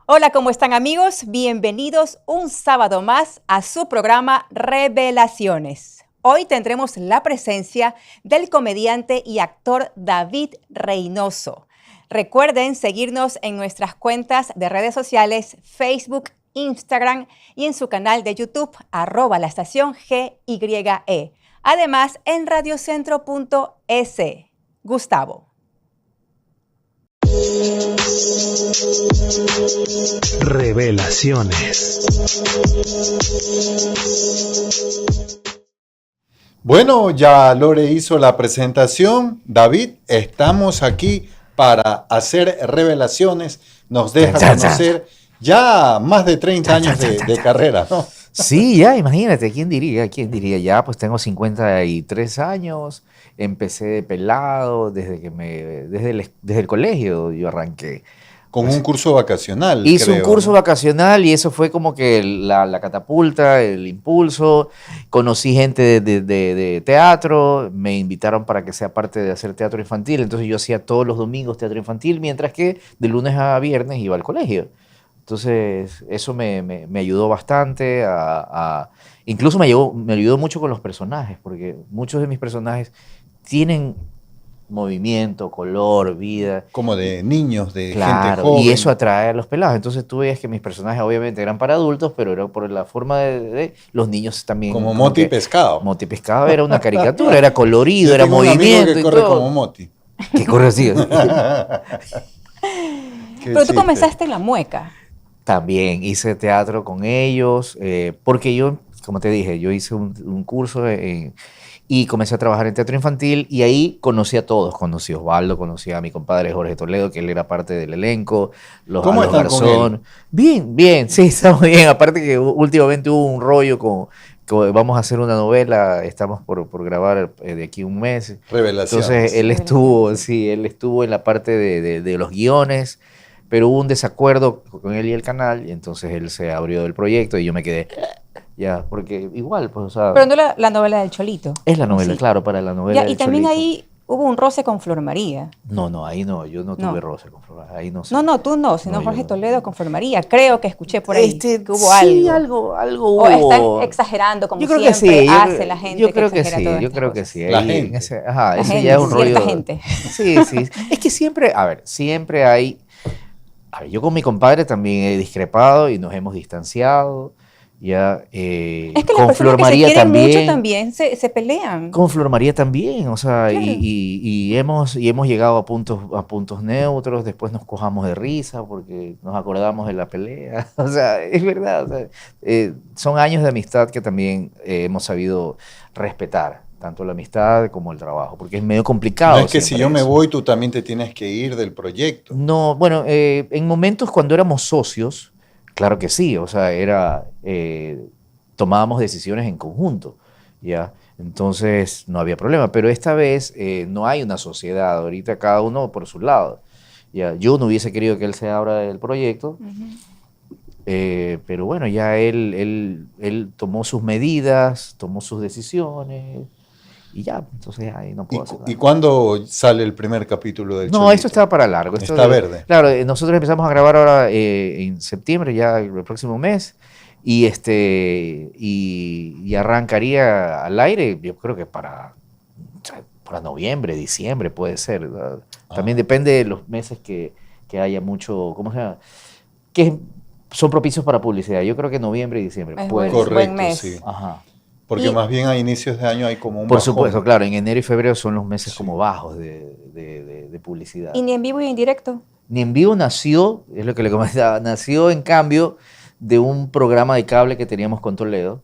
Hola, ¿cómo están amigos? Bienvenidos un sábado más a su programa Revelaciones. Hoy tendremos la presencia del comediante y actor David Reynoso. Recuerden seguirnos en nuestras cuentas de redes sociales, Facebook, Instagram y en su canal de YouTube, @la estación GYE. Además, en radiocentro.es. Gustavo. Revelaciones. Bueno, ya Lore hizo la presentación. David, estamos aquí para hacer revelaciones. Nos deja conocer ya más de 30 años de carrera, ¿no? Sí, ya, imagínate, ¿quién diría? ¿Quién diría? Ya, pues tengo 53 años, empecé de pelado, desde el colegio yo arranqué. Con un curso vacacional, Hice creo, un curso ¿no? vacacional y eso fue como que la catapulta, el impulso. Conocí gente de teatro, me invitaron para que sea parte de hacer teatro infantil, entonces yo hacía todos los domingos teatro infantil, mientras que de lunes a viernes iba al colegio. Entonces, eso me ayudó bastante incluso me ayudó mucho con los personajes, porque muchos de mis personajes tienen movimiento, color, vida. Como de niños, de gente Claro, joven. y eso atrae a los pelados. Entonces tú veías que mis personajes obviamente eran para adultos, pero era por la forma los niños también. Como Moti Pescado. Moti Pescado era una caricatura, era colorido, Yo era tengo un amigo movimiento que y corre todo. como Moti. Que corre así. Pero tú comenzaste en La Mueca. También hice teatro con ellos, porque yo, como te dije, yo hice un curso y comencé a trabajar en teatro infantil y ahí conocí a todos. Conocí a Osvaldo, conocí a mi compadre Jorge Toledo, que él era parte del elenco, ¿Cómo a los están con Garzón. él? Bien, sí, estamos bien. Aparte que últimamente hubo un rollo vamos a hacer una novela, estamos por grabar de aquí un mes. Revelaciones. Entonces él estuvo en la parte de los guiones, pero hubo un desacuerdo con él y el canal, y entonces él se abrió del proyecto y yo me quedé, ya, porque igual, pues, o sea... Pero no la novela del Cholito. Es la novela, Sí. claro, para la novela Ya, y del también Cholito. ahí hubo un roce con Flor María. No, ahí no, yo no No. tuve roce con Flor, ahí no sé. No, tú no, sino No, yo Jorge no. Toledo con Flor María. Creo que escuché por ahí que hubo sí, algo. algo O están hubo. exagerando como Yo creo que siempre sí, hace la gente yo creo que exagera sí, todas yo estas creo que cosas. sí. La Ahí, gente. ese La ya gente, es un cierta rollo. gente. Sí. Es que siempre, siempre hay. A ver, yo con mi compadre también he discrepado y nos hemos distanciado. Ya, Es que las con personas Flor que se María quieren mucho también. también se pelean. Con Flor María también, o sea, Claro. y hemos llegado a puntos neutros, después nos cojamos de risa porque nos acordamos de la pelea, o sea, es verdad, o sea, son años de amistad que también hemos sabido respetar, tanto la amistad como el trabajo, porque es medio complicado. No es que si siempre yo me eso. voy, tú también te tienes que ir del proyecto. No, bueno, en momentos cuando éramos socios, claro que sí, o sea, tomábamos decisiones en conjunto, ¿ya? Entonces no había problema, pero esta vez no hay una sociedad, ahorita cada uno por su lado, ¿ya? Yo no hubiese querido que él se abra del proyecto, pero bueno, ya él tomó sus medidas, tomó sus decisiones y ya, entonces ahí no puedo hacer nada. ¿Y cuándo sale el primer capítulo del No, Cholito? esto está para largo. Está verde. Claro, nosotros empezamos a grabar ahora en septiembre, ya el próximo mes, y arrancaría al aire, yo creo que para noviembre, diciembre puede ser, ¿verdad? También depende de los meses que haya mucho, ¿cómo se llama? Que son propicios para publicidad. Yo creo que noviembre y diciembre Es puede buen ser. Correcto, mes. sí. Ajá. Porque Y- más bien a inicios de año hay como un Por bajón. supuesto, claro, en enero y febrero son los meses Sí. como bajos de publicidad. Y ni en vivo ni en directo. Ni en vivo nació, es lo que le comentaba, nació en cambio de un programa de cable que teníamos con Toledo,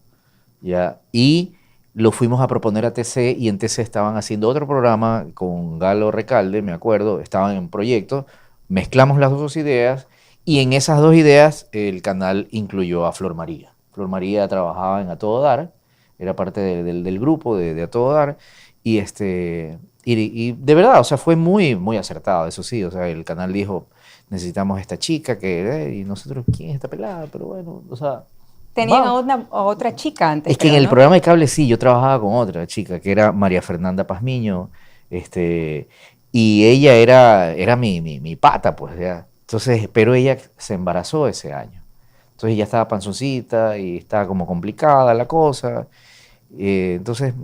¿ya? Y lo fuimos a proponer a TC y en TC estaban haciendo otro programa con Galo Recalde, me acuerdo, estaban en proyecto, mezclamos las dos ideas y en esas dos ideas el canal incluyó a Flor María. Flor María trabajaba en A Todo Dar, era parte del grupo de A Todo Dar y y de verdad, o sea, fue muy, muy acertado, eso sí, o sea, el canal dijo, necesitamos esta chica, y nosotros, ¿quién es esta pelada? Pero bueno, o sea... Tenían vamos. a otra chica antes. Es que en creo, el ¿no? programa de cable sí, yo trabajaba con otra chica, que era María Fernanda Pazmiño, y ella era mi pata, pues, ya. Entonces, pero ella se embarazó ese año. Entonces ya estaba panzoncita y estaba como complicada la cosa. Entonces,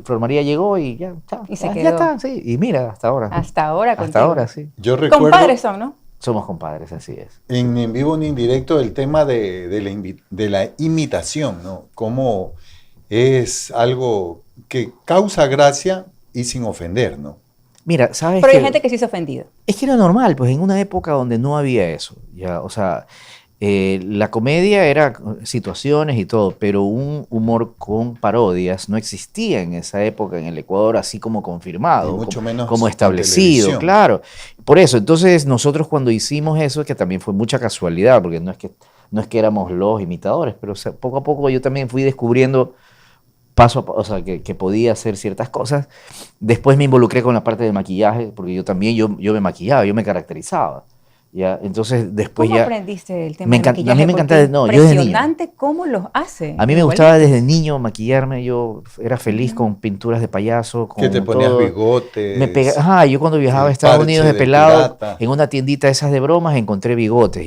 Flor María llegó y ya está. Y se Ya quedó. está, sí. Y mira, hasta ahora. Hasta ahora Hasta contigo. ahora, sí. Yo recuerdo Compadres son, ¿no? Somos compadres, así es. en vivo ni indirecto el tema de la imitación, ¿no? Cómo es algo que causa gracia y sin ofender, ¿no? Mira, ¿sabes Pero qué? hay gente que se hizo ofendido. Es que era normal, pues en una época donde no había eso, ya, o sea, la comedia era situaciones y todo, pero un humor con parodias no existía en esa época en el Ecuador así como confirmado, Y mucho como, menos como en establecido, televisión. claro. Por eso, entonces nosotros cuando hicimos eso, que también fue mucha casualidad, porque no es que éramos los imitadores, pero o sea, poco a poco yo también fui descubriendo paso a paso, o sea, que podía hacer ciertas cosas. Después me involucré con la parte del maquillaje, porque yo me maquillaba, yo me caracterizaba. ¿Ya? Entonces después ¿Cómo ya... aprendiste el tema Me del encanta- a maquillaje? mí me Porque encantaba, no, yo desde niño. impresionante cómo los hace. A mí me gustaba desde niño maquillarme, yo era feliz con pinturas de payaso, con Que te ponías todo. bigotes, Yo cuando viajaba a el Estados parche Unidos de de pelado, pirata. en una tiendita esas de bromas encontré bigotes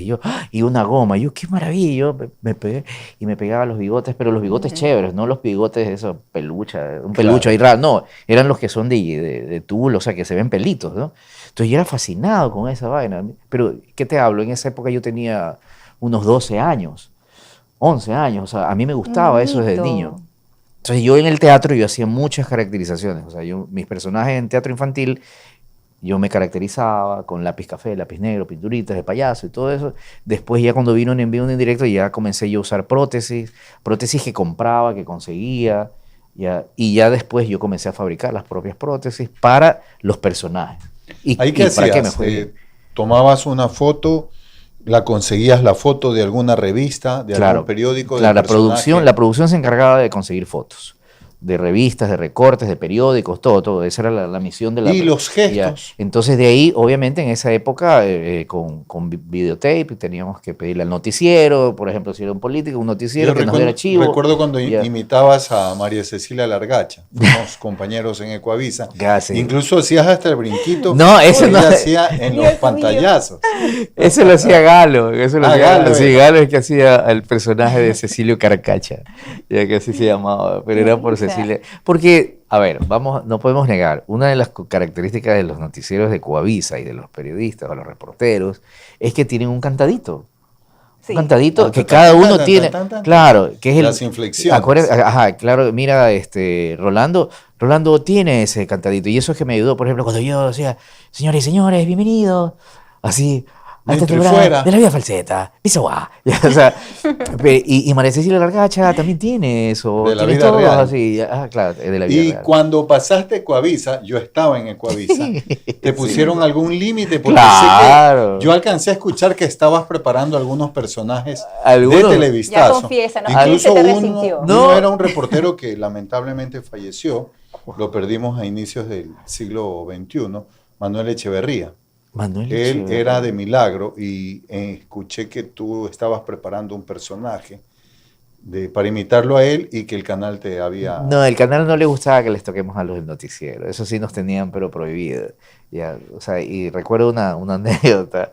y una goma. Y yo, qué maravilla, yo me pegué y me pegaba los bigotes, pero los bigotes chéveres, no los bigotes esos pelucha, un pelucho Claro. ahí raro, no, eran los que son de tul, o sea, que se ven pelitos, ¿no? Entonces yo era fascinado con esa vaina. Pero, ¿qué te hablo? En esa época yo tenía unos 12 años, 11 años, o sea, a mí me gustaba eso desde niño. Entonces yo en el teatro yo hacía muchas caracterizaciones, o sea, mis personajes en teatro infantil, yo me caracterizaba con lápiz café, lápiz negro, pinturitas de payaso y todo eso. Después ya cuando vino un envío en directo ya comencé yo a usar prótesis que compraba, que conseguía, ya, y ya después yo comencé a fabricar las propias prótesis para los personajes. ¿Ahí qué para qué me hacías? fue bien. Tomabas una foto, la conseguías la foto de alguna revista, de algún periódico, Claro, del personaje. la producción se encargaba de conseguir fotos, de revistas, de recortes, de periódicos, todo. Esa era la misión de la... Y los gestos. Entonces de ahí, obviamente, en esa época, con videotape, teníamos que pedirle al noticiero, por ejemplo, si era un político, un noticiero que nos diera archivo. Recuerdo cuando Ya. imitabas a María Cecilia Largacha, fuimos compañeros en Ecuavisa. Gracias. Incluso hacías hasta el brinquito No, eso que no. ella hacía en Dios los mío. pantallazos. Eso lo hacía Galo, Galo Sí, era. Galo es que hacía el personaje de Cecilio Carcacha, ya que así se llamaba, pero era por Cecilia. Porque, a ver, no podemos negar, una de las características de los noticieros de Coavisa y de los periodistas o los reporteros es que tienen un cantadito. Sí. Un cantadito Tan, que tan, cada tan, uno tan, tiene, tan, tan, claro, que es el... las inflexiones. Ajá, claro, mira, Rolando tiene ese cantadito y eso es que me ayudó, por ejemplo, cuando yo decía, señores y señores, bienvenidos, así, a esta Entre temporada fuera. de la vida falseta, piso guá. O sea, y María Cecilia Largacha también tiene eso, De la tiene vida todo real. así, claro, de la vida Y real. cuando pasaste Ecuavisa, yo estaba en Ecuavisa, ¿te pusieron algún límite? Porque Claro. sé que yo alcancé a escuchar que estabas preparando algunos personas Algunos. de televistazo. Ya confiesa, ¿no? Incluso ¿Quién se te uno resintió? No. era un reportero que lamentablemente falleció, lo perdimos a inicios del siglo XXI, Manuel Echeverría. Manuel Él Echeverría. era de Milagro y escuché que tú estabas preparando un personaje para imitarlo a él y que el canal te había... No, el canal no le gustaba que les toquemos a los del noticiero. Eso sí nos tenían, pero prohibido. Ya, o sea, y recuerdo una anécdota.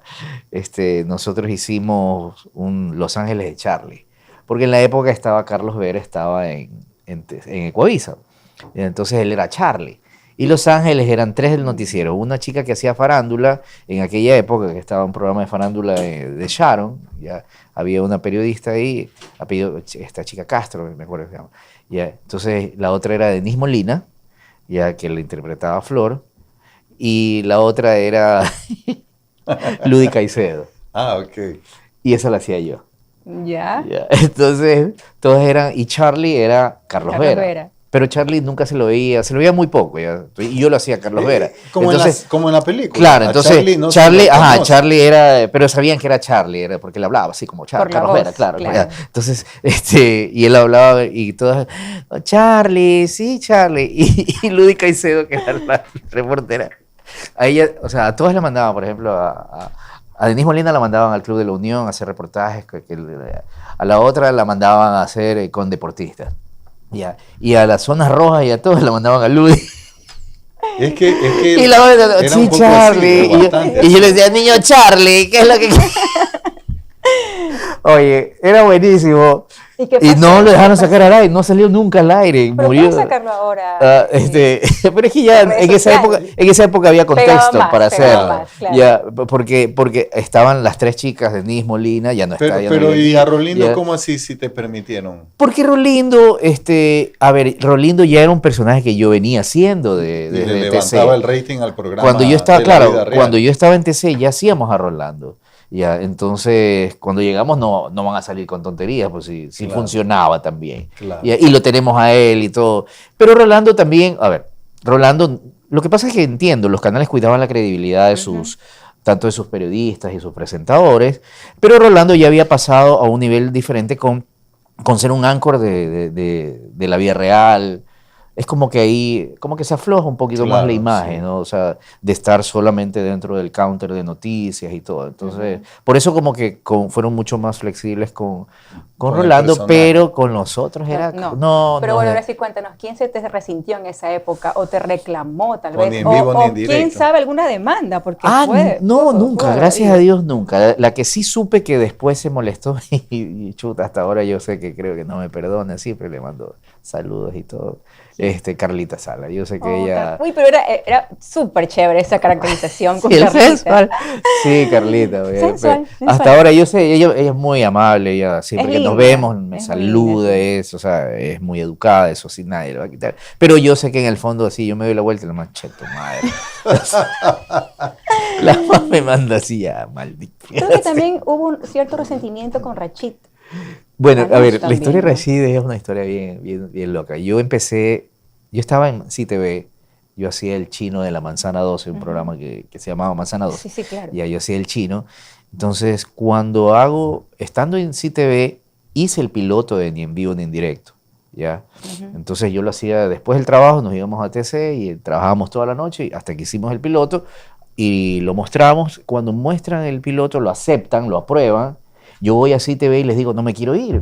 Nosotros hicimos un Los Ángeles de Charlie. Porque en la época Carlos Vera estaba en Ecuavisa. Y entonces él era Charlie. Y Los Ángeles eran 3 del noticiero. Una chica que hacía farándula, en aquella época que estaba un programa de farándula de Sharon, ya había una periodista ahí, apellido, esta chica Castro, me acuerdo que se llama. Ya, entonces la otra era Denise Molina, ya que la interpretaba Flor, y la otra era Ludy Caicedo, Ah, ok. y esa la hacía yo. ¿Ya? Ya, entonces, todos eran, y Charlie era Carlos Vera. Pero Charlie nunca se lo veía muy poco, ya, y yo lo hacía Carlos Vera. Como, Entonces, como en la película. claro, A entonces no se lo conoce. Charlie era, pero sabían que era Charlie, era porque él hablaba así como Por la Carlos voz, Vera, claro. claro. Entonces, y él hablaba y todas, "Oh, Charlie, sí, Charlie", y Ludy Caicedo, que era la reportera, a ella, o sea, a todas la mandaban, por ejemplo, a Denise Molina la mandaban al Club de la Unión a hacer reportajes, a la otra la mandaban a hacer con deportistas. Ya. Y a las zonas rojas y a todos la mandaban a Ludy. Y la era sí, un poco Charlie. así, bastante Y yo así. le decía, niño Charlie, ¿qué es lo que...? Oye, era buenísimo. ¿Y qué Y pasó? no lo dejaron ¿Qué sacar pasó? al aire, no salió nunca al aire, Pero murió. puedes sacarlo ahora. Pero es que ya las redes en esa época había contexto más, para pegaba hacerlo. más, claro. Ya, porque estaban las 3 chicas de Nis Molina, ya no está. Pero, ya no pero vive ¿y aquí. a Rolindo Ya. cómo así si te permitieron? Porque Rolindo, a ver, Rolindo ya era un personaje que yo venía haciendo Y desde le TC. levantaba el rating al programa Cuando yo estaba, de la vida claro, real. cuando yo estaba en TC ya hacíamos a Rolando. Ya, entonces cuando llegamos no van a salir con tonterías, pues si Claro. funcionaba también. Claro. Y lo tenemos a él y todo. Pero Rolando también, a ver, Rolando, lo que pasa es que entiendo, los canales cuidaban la credibilidad de sus, tanto de sus periodistas y sus presentadores, pero Rolando ya había pasado a un nivel diferente con ser un anchor de la vida real. Es como que ahí, como que se afloja un poquito más Claro, la imagen, sí. ¿no? O sea, de estar solamente dentro del counter de noticias y todo. Entonces, por eso como que fueron mucho más flexibles con Con el Rolando, personaje. pero con los otros era... No, Pero no, bueno, ahora sí cuéntanos, ¿quién se te resintió en esa época o te reclamó tal O vez? ni en vivo ni en quién directo. sabe alguna demanda, porque no, nunca, gracias a barbaridad. Dios nunca. La que sí supe que después se molestó y chuta, hasta ahora yo sé que creo que no me perdona, siempre le mando saludos y todo. Carlita Sala, yo sé que ella... Uy, pero era súper chévere esa caracterización con Sí, el Carlita. sensual. Sí, Carlita. oye, Sensual, pero hasta sensual. ahora yo sé, ella es muy amable, ella siempre Es que nos linda, vemos me es muy saluda, linda, o sea, es muy educada, eso sí, nadie le va a quitar. Pero yo sé que en el fondo así, yo me doy la vuelta y la más cheto, madre. La más me manda así ya, maldita. Creo que también hubo un cierto resentimiento con Rachid. Bueno, a Años ver, la también, historia de ¿no? Rashid es una historia bien loca. Yo estaba en CTV, yo hacía el chino de la Manzana 12, un programa que se llamaba Manzana 12. Sí, sí, claro. Ya yo hacía el chino. Entonces, estando en CTV, hice el piloto de Ni en Vivo ni en Directo. ¿Ya? Entonces yo lo hacía después del trabajo, nos íbamos a TC y trabajábamos toda la noche hasta que hicimos el piloto y lo mostramos. Cuando muestran el piloto, lo aceptan, lo aprueban. Yo voy a CTV y les digo, no me quiero ir.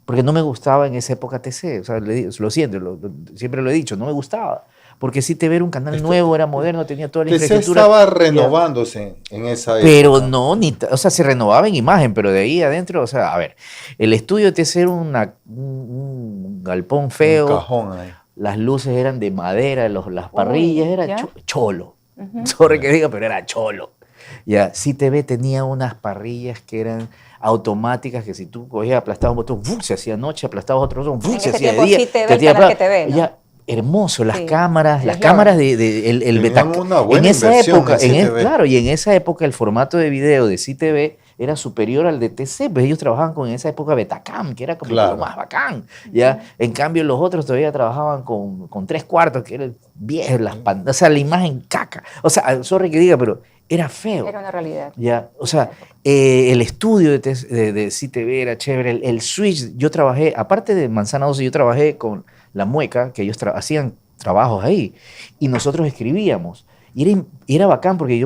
Porque no me gustaba en esa época TC. O sea, lo siento, siempre lo he dicho, no me gustaba. Porque CTV era un canal nuevo, era moderno, tenía toda la TC infraestructura. estaba renovándose en esa época. Pero no, o sea, se renovaba en imagen, pero de ahí adentro, o sea, a ver, el estudio TC era un galpón feo. Un cajón ahí. Las luces eran de madera, las parrillas, era ¿ya? cholo. Sorry que diga, pero era cholo. Ya, CTV tenía unas parrillas que eran automáticas, que si tú cogías, aplastabas un botón, ¡fum!, se hacía noche, aplastabas otro botón, ¡fum!, En se ese hacía de tiempo día. CTV, te hacía el canal pra- que te ve, ¿no? Ya, hermoso, las Sí, cámaras, el las eslogan. cámaras el Tenían Betacam. una buena En esa inversión época, en CTV. claro, y en esa época el formato de video de CTV era superior al de TC, pues ellos trabajaban con en esa época Betacam, que era como Claro. lo más bacán. ¿Ya? En cambio, los otros todavía trabajaban con 3/4, que era viejo, las pantallas, o sea, la imagen caca. O sea, sorry que diga, pero era feo. Era una realidad. Ya, o sea, el estudio de CTV era chévere, el switch, yo trabajé, aparte de Manzana 12, yo trabajé con La Mueca, que ellos hacían trabajos ahí, y nosotros escribíamos, y era bacán porque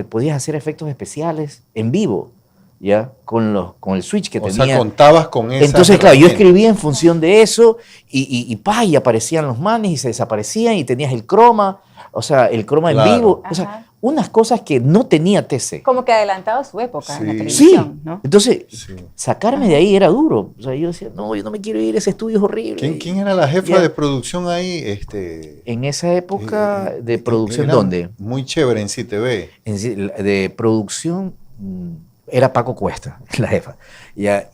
podías hacer efectos especiales en vivo, ya, con el switch que O tenía. sea, contabas con esa. Entonces, claro, yo herramienta. escribía en función de eso, y aparecían los manes, y se desaparecían, y tenías el croma, o sea, el croma Claro. en vivo, o Ajá. sea, unas cosas que no tenía TC. Como que adelantado a su época en la Sí. televisión, ¿no? Entonces, Sí. sacarme de ahí era duro. O sea, yo decía, no, yo no me quiero ir, ese estudio es horrible. ¿Quién era la jefa Ya. de producción ahí? En esa época de producción, era ¿dónde? Muy chévere en CTV. De producción era Paco Cuesta, la jefa. Ya,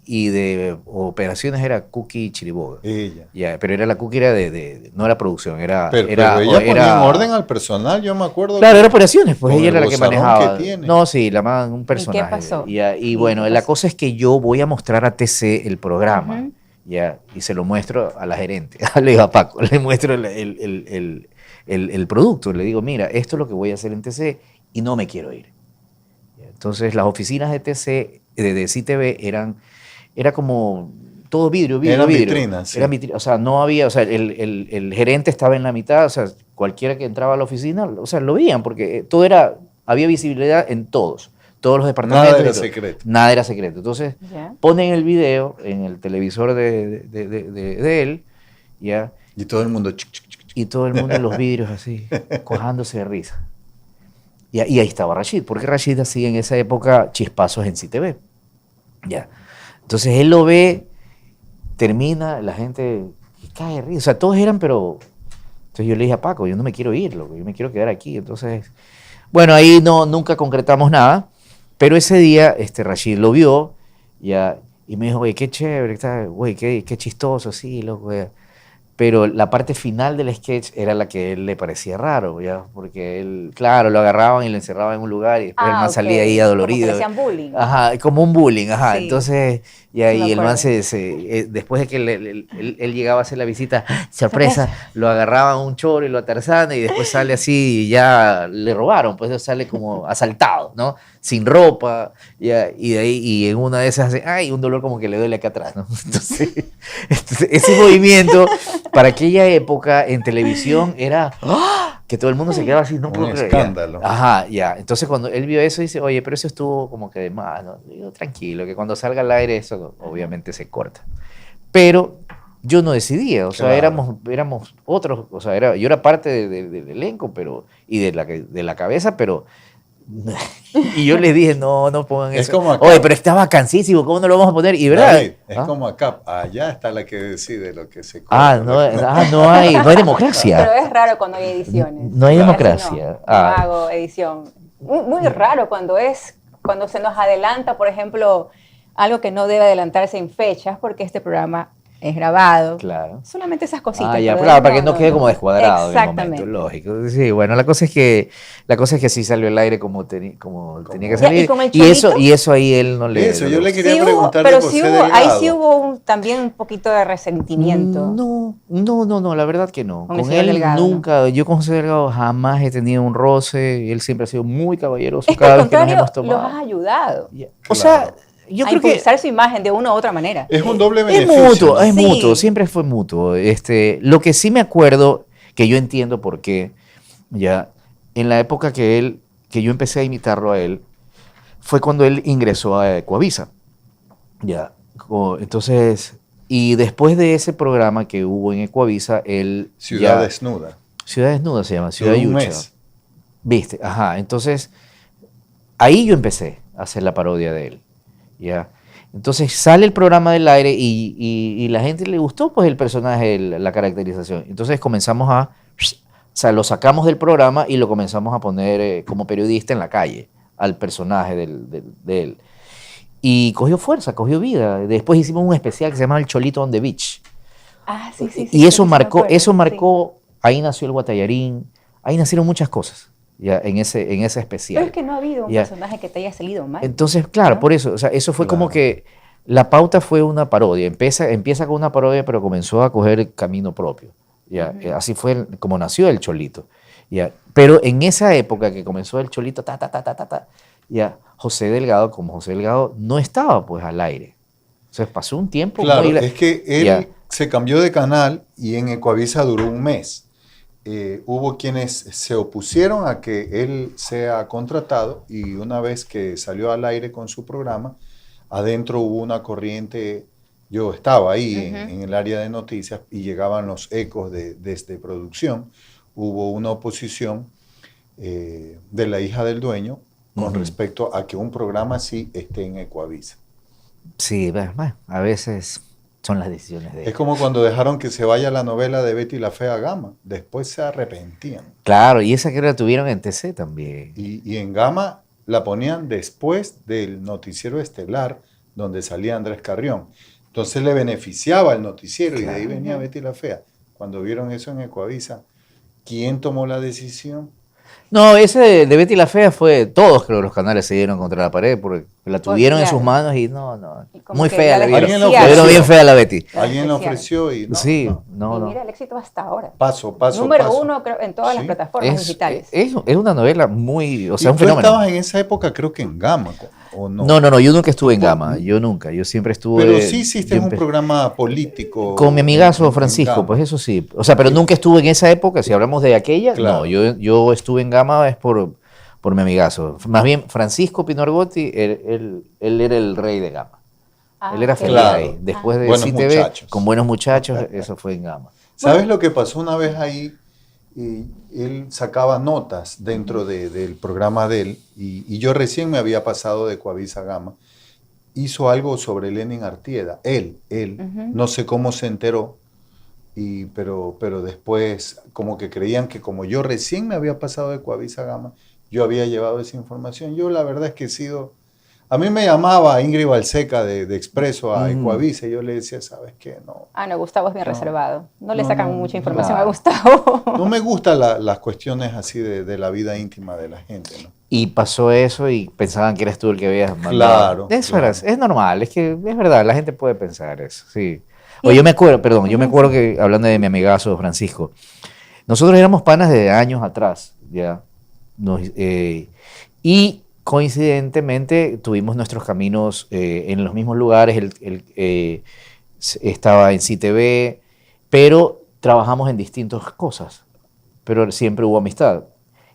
y de operaciones era Cookie Chiriboga. Ella. Ya, pero era la Cookie, no era producción, era... Pero era, ella ponía era- en orden al personal, yo me acuerdo. Claro, que- era operaciones, pues con ella el era la que vozarrón manejaba. que tiene. No, sí, un personaje. pasó? Y bueno, ¿qué la pasó? cosa es que yo voy a mostrar a TC el programa, Ujú. ya, y se lo muestro a la gerente, le digo a Paco, le muestro el producto, le digo, mira, esto es lo que voy a hacer en TC y no me quiero ir. Entonces, las oficinas de TC, de CTV, era como todo vidrio. Eran vidrio. vitrinas, sí. Eran o sea, no había, o sea, el gerente estaba en la mitad, o sea, cualquiera que entraba a la oficina, o sea, lo veían, porque había visibilidad en todos los departamentos. Nada era y todo. secreto. Nada era secreto. Entonces, Ya. ponen el video en el televisor de él, ¿ya? Y todo el mundo. Chic, chic, chic, chic. Y todo el mundo en los vidrios así, cojándose de risa. Y ahí estaba Rashid, porque Rashid hacía en esa época chispazos en CTV. Ya. Entonces él lo ve, termina, la gente cae de risa. O sea, todos eran, pero... Entonces yo le dije a Paco, yo no me quiero ir, loco, yo me quiero quedar aquí. Entonces, bueno, ahí nunca concretamos nada, pero ese día Rashid lo vio ya, y me dijo, güey, qué chévere, güey, qué chistoso, sí, loco. Pero la parte final del sketch era la que a él le parecía raro, ¿ya? Porque él, claro, lo agarraban y lo encerraban en un lugar y después el man salía ahí adolorido. Como que le hacían bullying. Ajá, como un bullying, ajá. Sí. Entonces, y ahí el man después de que él llegaba a hacer la visita, sorpresa, lo agarraban un choro y lo atarzaban y después sale así y ya le robaron, pues sale como asaltado, ¿no? Sin ropa, ya, y de ahí, y en una de esas hace, ay, un dolor como que le duele acá atrás, ¿no? Entonces ese movimiento para aquella época en televisión era que todo el mundo se quedaba así, no puedo creer. Escándalo. Ya. Ajá, ya. Entonces cuando él vio eso dice, oye, pero eso estuvo como que de más, ¿no? Digo, tranquilo, que cuando salga al aire eso obviamente se corta. Pero yo no decidía, o sea, Claro. éramos otros, o sea, yo era parte del elenco, pero, y de la cabeza, pero... Y yo les dije, no pongan Es eso. como acá. Oye, pero está vacancísimo, ¿cómo no lo vamos a poner? Y verdad. David, es ¿Ah? como acá, allá está la que decide lo que se corta. No hay democracia. Pero es raro cuando hay ediciones. No hay Casi democracia. No hago edición. Muy raro cuando se nos adelanta, por ejemplo, algo que no debe adelantarse en fechas, porque este programa es grabado. Claro. Solamente esas cositas. Ya, pero claro, para que no quede como descuadrado en el Exactamente. momento, lógico. Sí, bueno, la cosa es que sí salió al aire como tenía que salir. ¿Y con el Y eso ahí él no le... Eso, yo le quería Sí hubo, preguntar pero de sí José hubo, ahí Delgado. sí hubo también un poquito de resentimiento. No, la verdad que no. Con el Con señor él Delgado, nunca, yo con José Delgado jamás he tenido un roce, él siempre ha sido muy caballeroso Es que cada al vez que nos contrario, hemos los tomado. has ayudado O sea, Claro. yo a creo que impulsar su imagen de una u otra manera. Es un doble es beneficio. mutuo, es Sí. mutuo, siempre fue mutuo. Lo que sí me acuerdo, que yo entiendo por qué, ya, en la época que yo empecé a imitarlo a él, fue cuando él ingresó a Ecuavisa. Ya, entonces, y después de ese programa que hubo en Ecuavisa, él Ciudad ya- Desnuda. Ciudad Desnuda se llama, Ciudad Duró un Yucha. mes. ¿Viste? Ajá, entonces, ahí yo empecé a hacer la parodia de él. ¿Ya? Entonces sale el programa del aire y la gente le gustó pues el personaje, la caracterización. Entonces comenzamos o sea, lo sacamos del programa y lo comenzamos a poner como periodista en la calle al personaje de él. Y cogió fuerza, cogió vida. Después hicimos un especial que se llama El Cholito on the Beach. Sí. Y eso sí, marcó, me acuerdo, sí. ahí nació el Guatallarín, ahí nacieron muchas cosas, ya, en ese especial. Pero es que no ha habido un Ya. personaje que te haya salido mal. Entonces, claro, ¿no? por eso, o sea, eso fue como Claro. que la pauta fue una parodia. Empieza con una parodia, pero comenzó a coger camino propio. Ya, así fue como nació el Cholito. Ya, pero en esa época que comenzó el Cholito, ya, José Delgado no estaba pues al aire. Entonces pasó un tiempo. Claro, muy- es que él Ya. se cambió de canal y en Ecuavisa duró un mes. Hubo quienes se opusieron a que él sea contratado y una vez que salió al aire con su programa, adentro hubo una corriente, yo estaba ahí en el área de noticias y llegaban los ecos desde producción, hubo una oposición de la hija del dueño con respecto a que un programa así esté en Ecuavisa. Sí, bueno, a veces son las decisiones de Es como cuando dejaron que se vaya la novela de Betty la Fea Gama. Después se arrepentían. Claro, y esa que la tuvieron en TC también. Y en Gama la ponían después del noticiero estelar donde salía Andrés Carrión. Entonces le beneficiaba el noticiero y de ahí venía Betty la Fea. Cuando vieron eso en Ecuavisa, ¿quién tomó la decisión? No, ese de Betty la Fea fue, todos creo los canales se dieron contra la pared porque la tuvieron en claro. sus manos y no, Y como muy que fea la la vieron. Alguien lo La vieron ofreció. bien fea la Betty. Alguien lo especial. ofreció y no. Sí, no. Y no. mira el éxito hasta ahora. Paso. Número paso. 1 creo, en todas las Sí. plataformas digitales. Es una novela muy, o sea, Y un tú fenómeno. estabas en esa época, creo que en Gama, ¿o no? No, yo nunca estuve en Gama, yo siempre estuve... Pero sí hiciste yo un empe- programa político. Con mi amigazo en Francisco, Gama. pues eso sí. O sea, pero nunca estuve en esa época, si hablamos de aquella, Claro. no, yo estuve en Gama es por mi amigazo. Más bien, Francisco Pino Argotti, él era el rey de Gama. Él era feliz Claro. ahí. Después de Buenos CTV, muchachos. con Buenos Muchachos, eso fue en Gama. ¿Sabes lo que pasó una vez ahí? y él sacaba notas dentro del programa de él, y yo recién me había pasado de Coavisa a Gama. Hizo algo sobre Lenin Artieda, él, no sé cómo se enteró, pero después como que creían que como yo recién me había pasado de Coavisa a Gama, yo había llevado esa información. Yo la verdad es que he sido... A mí me llamaba Ingrid Balseca de Expreso a Ecuavisa y yo le decía, ¿sabes qué? No. No, Gustavo es bien reservado. No le sacan mucha información claro. a Gustavo. No me gustan las cuestiones así de la vida íntima de la gente, ¿no? Y pasó eso y pensaban que eras tú el que habías mandado. Claro. Eso claro. es normal, es que es verdad, la gente puede pensar eso, sí. O yo me acuerdo, perdón, yo me acuerdo que, hablando de mi amigazo Francisco, nosotros éramos panas de años atrás, ¿ya? Y coincidentemente tuvimos nuestros caminos en los mismos lugares, él estaba en CTV, pero trabajamos en distintas cosas, pero siempre hubo amistad.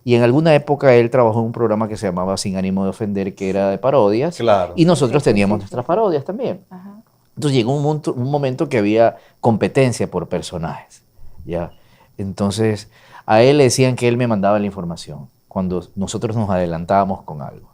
Y en alguna época él trabajó en un programa que se llamaba Sin Ánimo de Ofender, que era de parodias, Claro. y nosotros teníamos nuestras parodias también. Ajá. Entonces llegó un momento que había competencia por personajes, ¿ya? Entonces a él le decían que él me mandaba la información cuando nosotros nos adelantábamos con algo.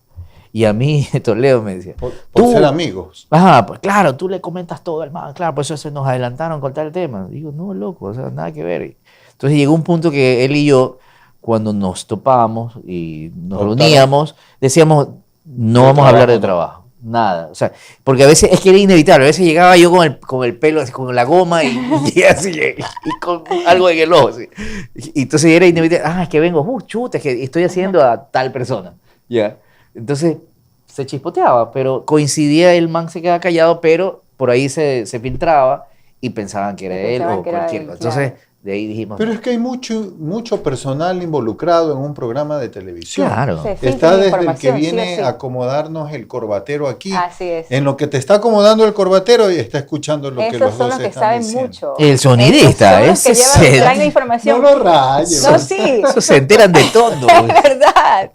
Y a mí, Toledo me decía... Por tú, ser amigos. Ajá, pues claro, tú le comentas todo al man, claro, por eso se nos adelantaron con tal tema. Digo, no, loco, o sea, nada que ver. Entonces llegó un punto que él y yo, cuando nos topábamos y nos reuníamos, decíamos, no vamos a hablar de trabajo, nada. O sea, porque a veces es que era inevitable, a veces llegaba yo con el pelo, así, con la goma y así, y con algo en el ojo. Así. Y entonces era inevitable, es que vengo, chuta, es que estoy haciendo a tal persona. Ya. Entonces se chispoteaba, pero coincidía, el man se quedaba callado, pero por ahí se filtraba y pensaban que era él o cualquier cosa. Entonces, de ahí dijimos... Pero es que hay mucho personal involucrado en un programa de televisión. Claro. Está desde el que viene a acomodarnos el corbatero aquí. Así es. En lo que te está acomodando el corbatero y está escuchando lo que los dos están diciendo. Esos son los que saben mucho. El sonidista, ese se traen la información. No lo rayes. No, sí. Eso se enteran de todo. Es verdad.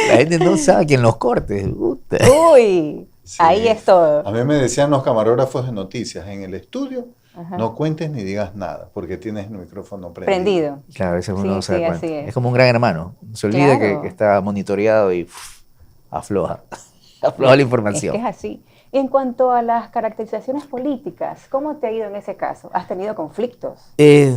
La gente no sabe quién los cortes. Uy, sí. Ahí es todo. A mí me decían los camarógrafos de noticias, en el estudio, no cuentes ni digas nada, porque tienes el micrófono prendido. Claro, a veces uno no se da cuenta. Es como un gran hermano. Se olvida que está monitoreado y afloja la información. Es que es así. En cuanto a las caracterizaciones políticas, ¿cómo te ha ido en ese caso? ¿Has tenido conflictos?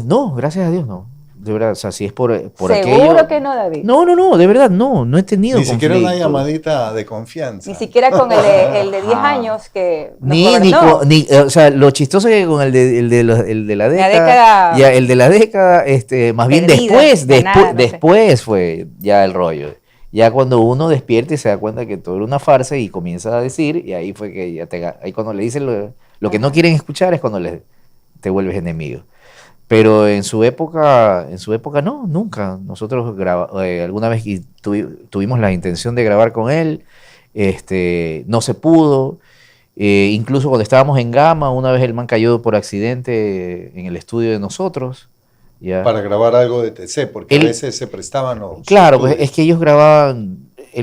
No, gracias a Dios no. De verdad, o sea, si es por ¿Seguro aquello... que no, David? No, de verdad, no he tenido Ni siquiera una llamadita de confianza. Ni siquiera con el de 10 años que o sea, lo chistoso es que con el de la década, ya el de la década, más bien después fue ya el rollo. Ya cuando uno despierta y se da cuenta que todo era una farsa y comienza a decir, y ahí fue que ya ahí cuando le dicen lo que no quieren escuchar es cuando te vuelves enemigo. Pero en su época no, nunca. Nosotros alguna vez tuvimos la intención de grabar con él, no se pudo. Incluso cuando estábamos en Gama, una vez el man cayó por accidente en el estudio de nosotros. ¿Ya? Para grabar algo de TC, porque a veces se prestaban los... Claro, pues es que él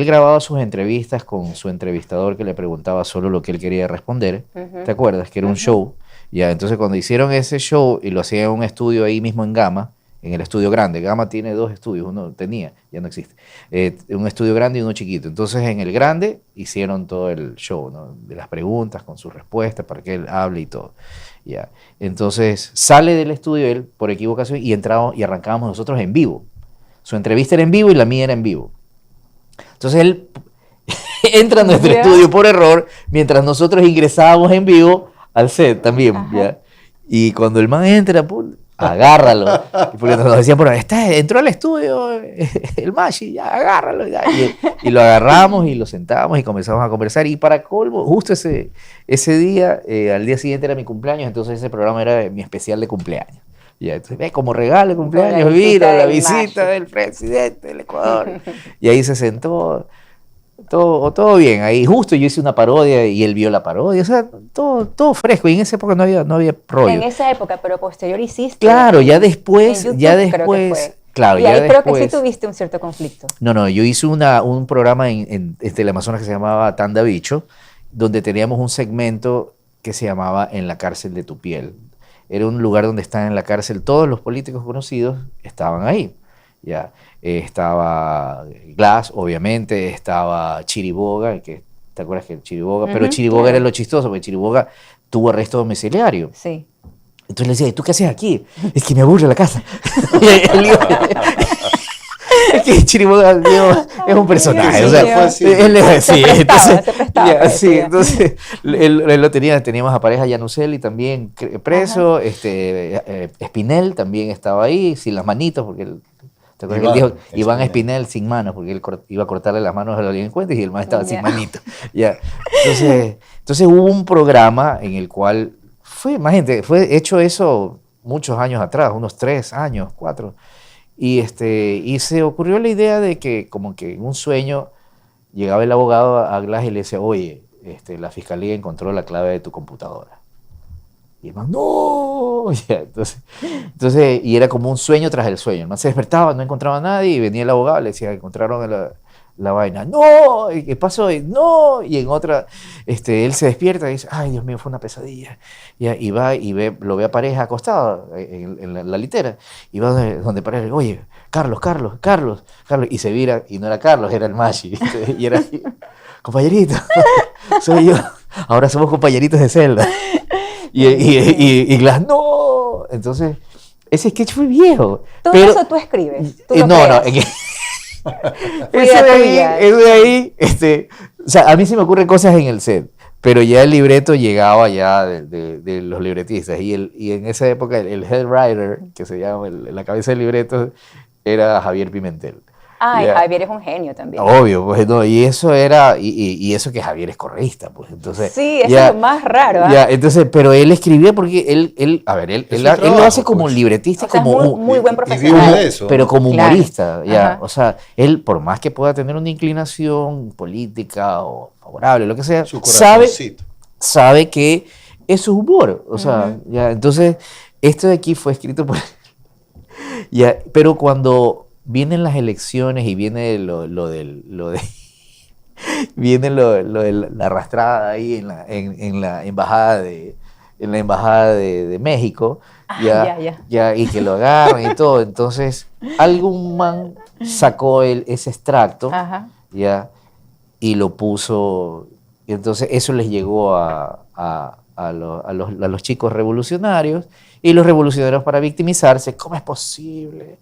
grababa sus entrevistas con su entrevistador que le preguntaba solo lo que él quería responder. ¿Te acuerdas? Que era un show. Ya, entonces cuando hicieron ese show y lo hacían en un estudio ahí mismo en Gama, en el estudio grande, Gama tiene 2 estudios, uno tenía, ya no existe, un estudio grande y uno chiquito. Entonces en el grande hicieron todo el show, ¿no? De las preguntas con sus respuestas para que él hable y todo. Ya. Entonces sale del estudio él por equivocación y entramos y arrancábamos nosotros en vivo. Su entrevista era en vivo y la mía era en vivo. Entonces él entra a nuestro estudio por error mientras nosotros ingresábamos en vivo al set también, ¿ya? Y cuando el man entra, agárralo. Porque nos decían por ahí, entró al estudio el Machi, ya, agárralo. Ya. Y lo agarramos y lo sentamos y comenzamos a conversar. Y para colmo, justo ese día, al día siguiente era mi cumpleaños, entonces ese programa era mi especial de cumpleaños. Ya, entonces, como regalo de cumpleaños, vino la visita del presidente del Ecuador. Y ahí se sentó. Todo bien, ahí justo yo hice una parodia y él vio la parodia, o sea, todo fresco, y en esa época no había rollo. En esa época, pero posterior hiciste. Claro, ya después, claro, y ahí creo que sí tuviste un cierto conflicto. No, yo hice un programa en Teleamazonas que se llamaba Tanda Bicho, donde teníamos un segmento que se llamaba En la cárcel de tu piel. Era un lugar donde están en la cárcel todos los políticos conocidos, estaban ahí. Ya, estaba Glass, obviamente, estaba Chiriboga, que ¿te acuerdas que Chiriboga? Pero Chiriboga claro. era lo chistoso, porque Chiriboga tuvo arresto domiciliario. Sí. Entonces le decía, ¿y tú qué haces aquí? Es que me aburre la casa. Y es que Chiriboga, Dios, es un personaje. Sí, o sea, fue así. sí, Se prestaba ya, eso, sí, ya. entonces él lo teníamos a pareja Yanuseli también preso, Espinel también estaba ahí, sin las manitos, porque él, ¿te acuerdas que él dijo Iván Espinel sin manos, porque él iba a cortarle las manos a los delincuentes y el man estaba sin Ya. manitos. Ya. Entonces hubo un programa en el cual imagínate, fue hecho eso muchos años atrás, unos 3 años, 4. Y se ocurrió la idea de que como que en un sueño llegaba el abogado a Glass y le decía, oye, la fiscalía encontró la clave de tu computadora. Y el man, no. Ya, entonces, y era como un sueño tras el sueño. El man se despertaba, no encontraba a nadie y venía el abogado y le decía, encontraron la vaina. No, ¿y qué pasó? Y, no, y en otra, él se despierta y dice, ay, Dios mío, fue una pesadilla. Y va y lo ve a Pareja acostado en la litera. Y va donde Pareja, oye, Carlos. Y se vira, y no era Carlos, era el Machi. Y era así, compañerito, soy yo. Ahora somos compañeritos de celda. Y Glass, no. Entonces, ese sketch fue viejo. Todo pero, eso tú escribes. Tú lo no, creas. Eso tuya. de ahí, o sea, a mí se me ocurren cosas en el set, pero ya el libreto llegaba ya de los libretistas y en esa época el head writer, que se llama la cabeza del libreto, era Javier Pimentel. Ay, Ya. Javier es un genio también. Obvio, pues no, y eso era, y eso que Javier es correísta, pues entonces. Sí, eso ya, es lo más raro. Ya, entonces, pero él escribía porque él lo hace como pues. libretista, O sea, como muy buen Y profesional. vive de eso. pero como Claro. humorista, ya, Ajá. o sea, él por más que pueda tener una inclinación política o favorable, lo que sea, Su sabe corazoncito. que eso es humor, o sea, ya, entonces, esto de aquí fue escrito por ya, pero cuando vienen las elecciones y viene viene lo de la arrastrada ahí en la embajada de México, Ya. y que lo agarran y todo. Entonces, algún man sacó ese extracto, Ajá. ya, y lo puso. Y entonces, eso les llegó a los chicos revolucionarios, y los revolucionarios, para victimizarse, ¿cómo es posible?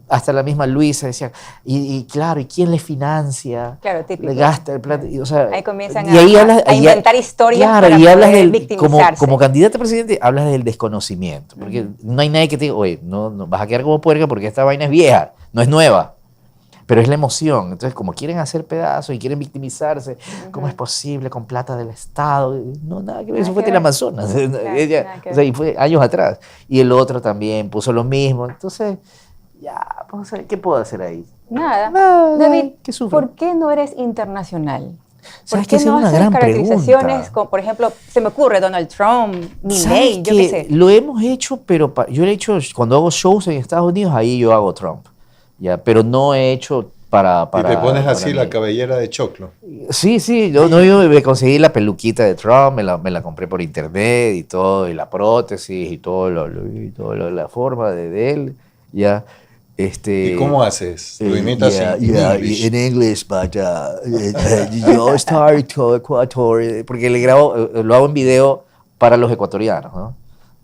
Hasta la misma Luisa decía, y claro, ¿y quién le financia? Claro, típico. Le gasta el plata. O sea, Ahí comienzan y a inventar historias claro, para y hablas poder del, victimizarse. como candidato a presidente, hablas del desconocimiento. Porque no hay nadie que te diga, oye, no vas a quedar como puerca porque esta vaina es vieja, no es nueva. Pero es la emoción. Entonces, como quieren hacer pedazos y quieren victimizarse, ¿cómo es posible con plata del Estado? No, nada que ver, eso fue Teleamazonas. O sea, y fue años atrás. Y el otro también puso lo mismo. Entonces, ya, vamos a ver, ¿qué puedo hacer ahí? Nada. David, ¿qué sufro? ¿por qué no eres internacional? ¿Por ¿Sabes qué qué? Esa no es una haces gran caracterizaciones pregunta. como, por ejemplo, se me ocurre Donald Trump, Milley, yo qué sé? Lo hemos hecho, pero yo lo he hecho cuando hago shows en Estados Unidos, ahí yo hago Trump. Ya, pero no he hecho para Y te pones así mí. la cabellera de choclo. Sí, yo me conseguí la peluquita de Trump, me la compré por internet y todo, y la prótesis y todo, la forma de él, ya. ¿Y cómo haces? ¿Lo imitas en English? In English, but yo start to Ecuador, porque le grabo, lo hago en video para los ecuatorianos, ¿no?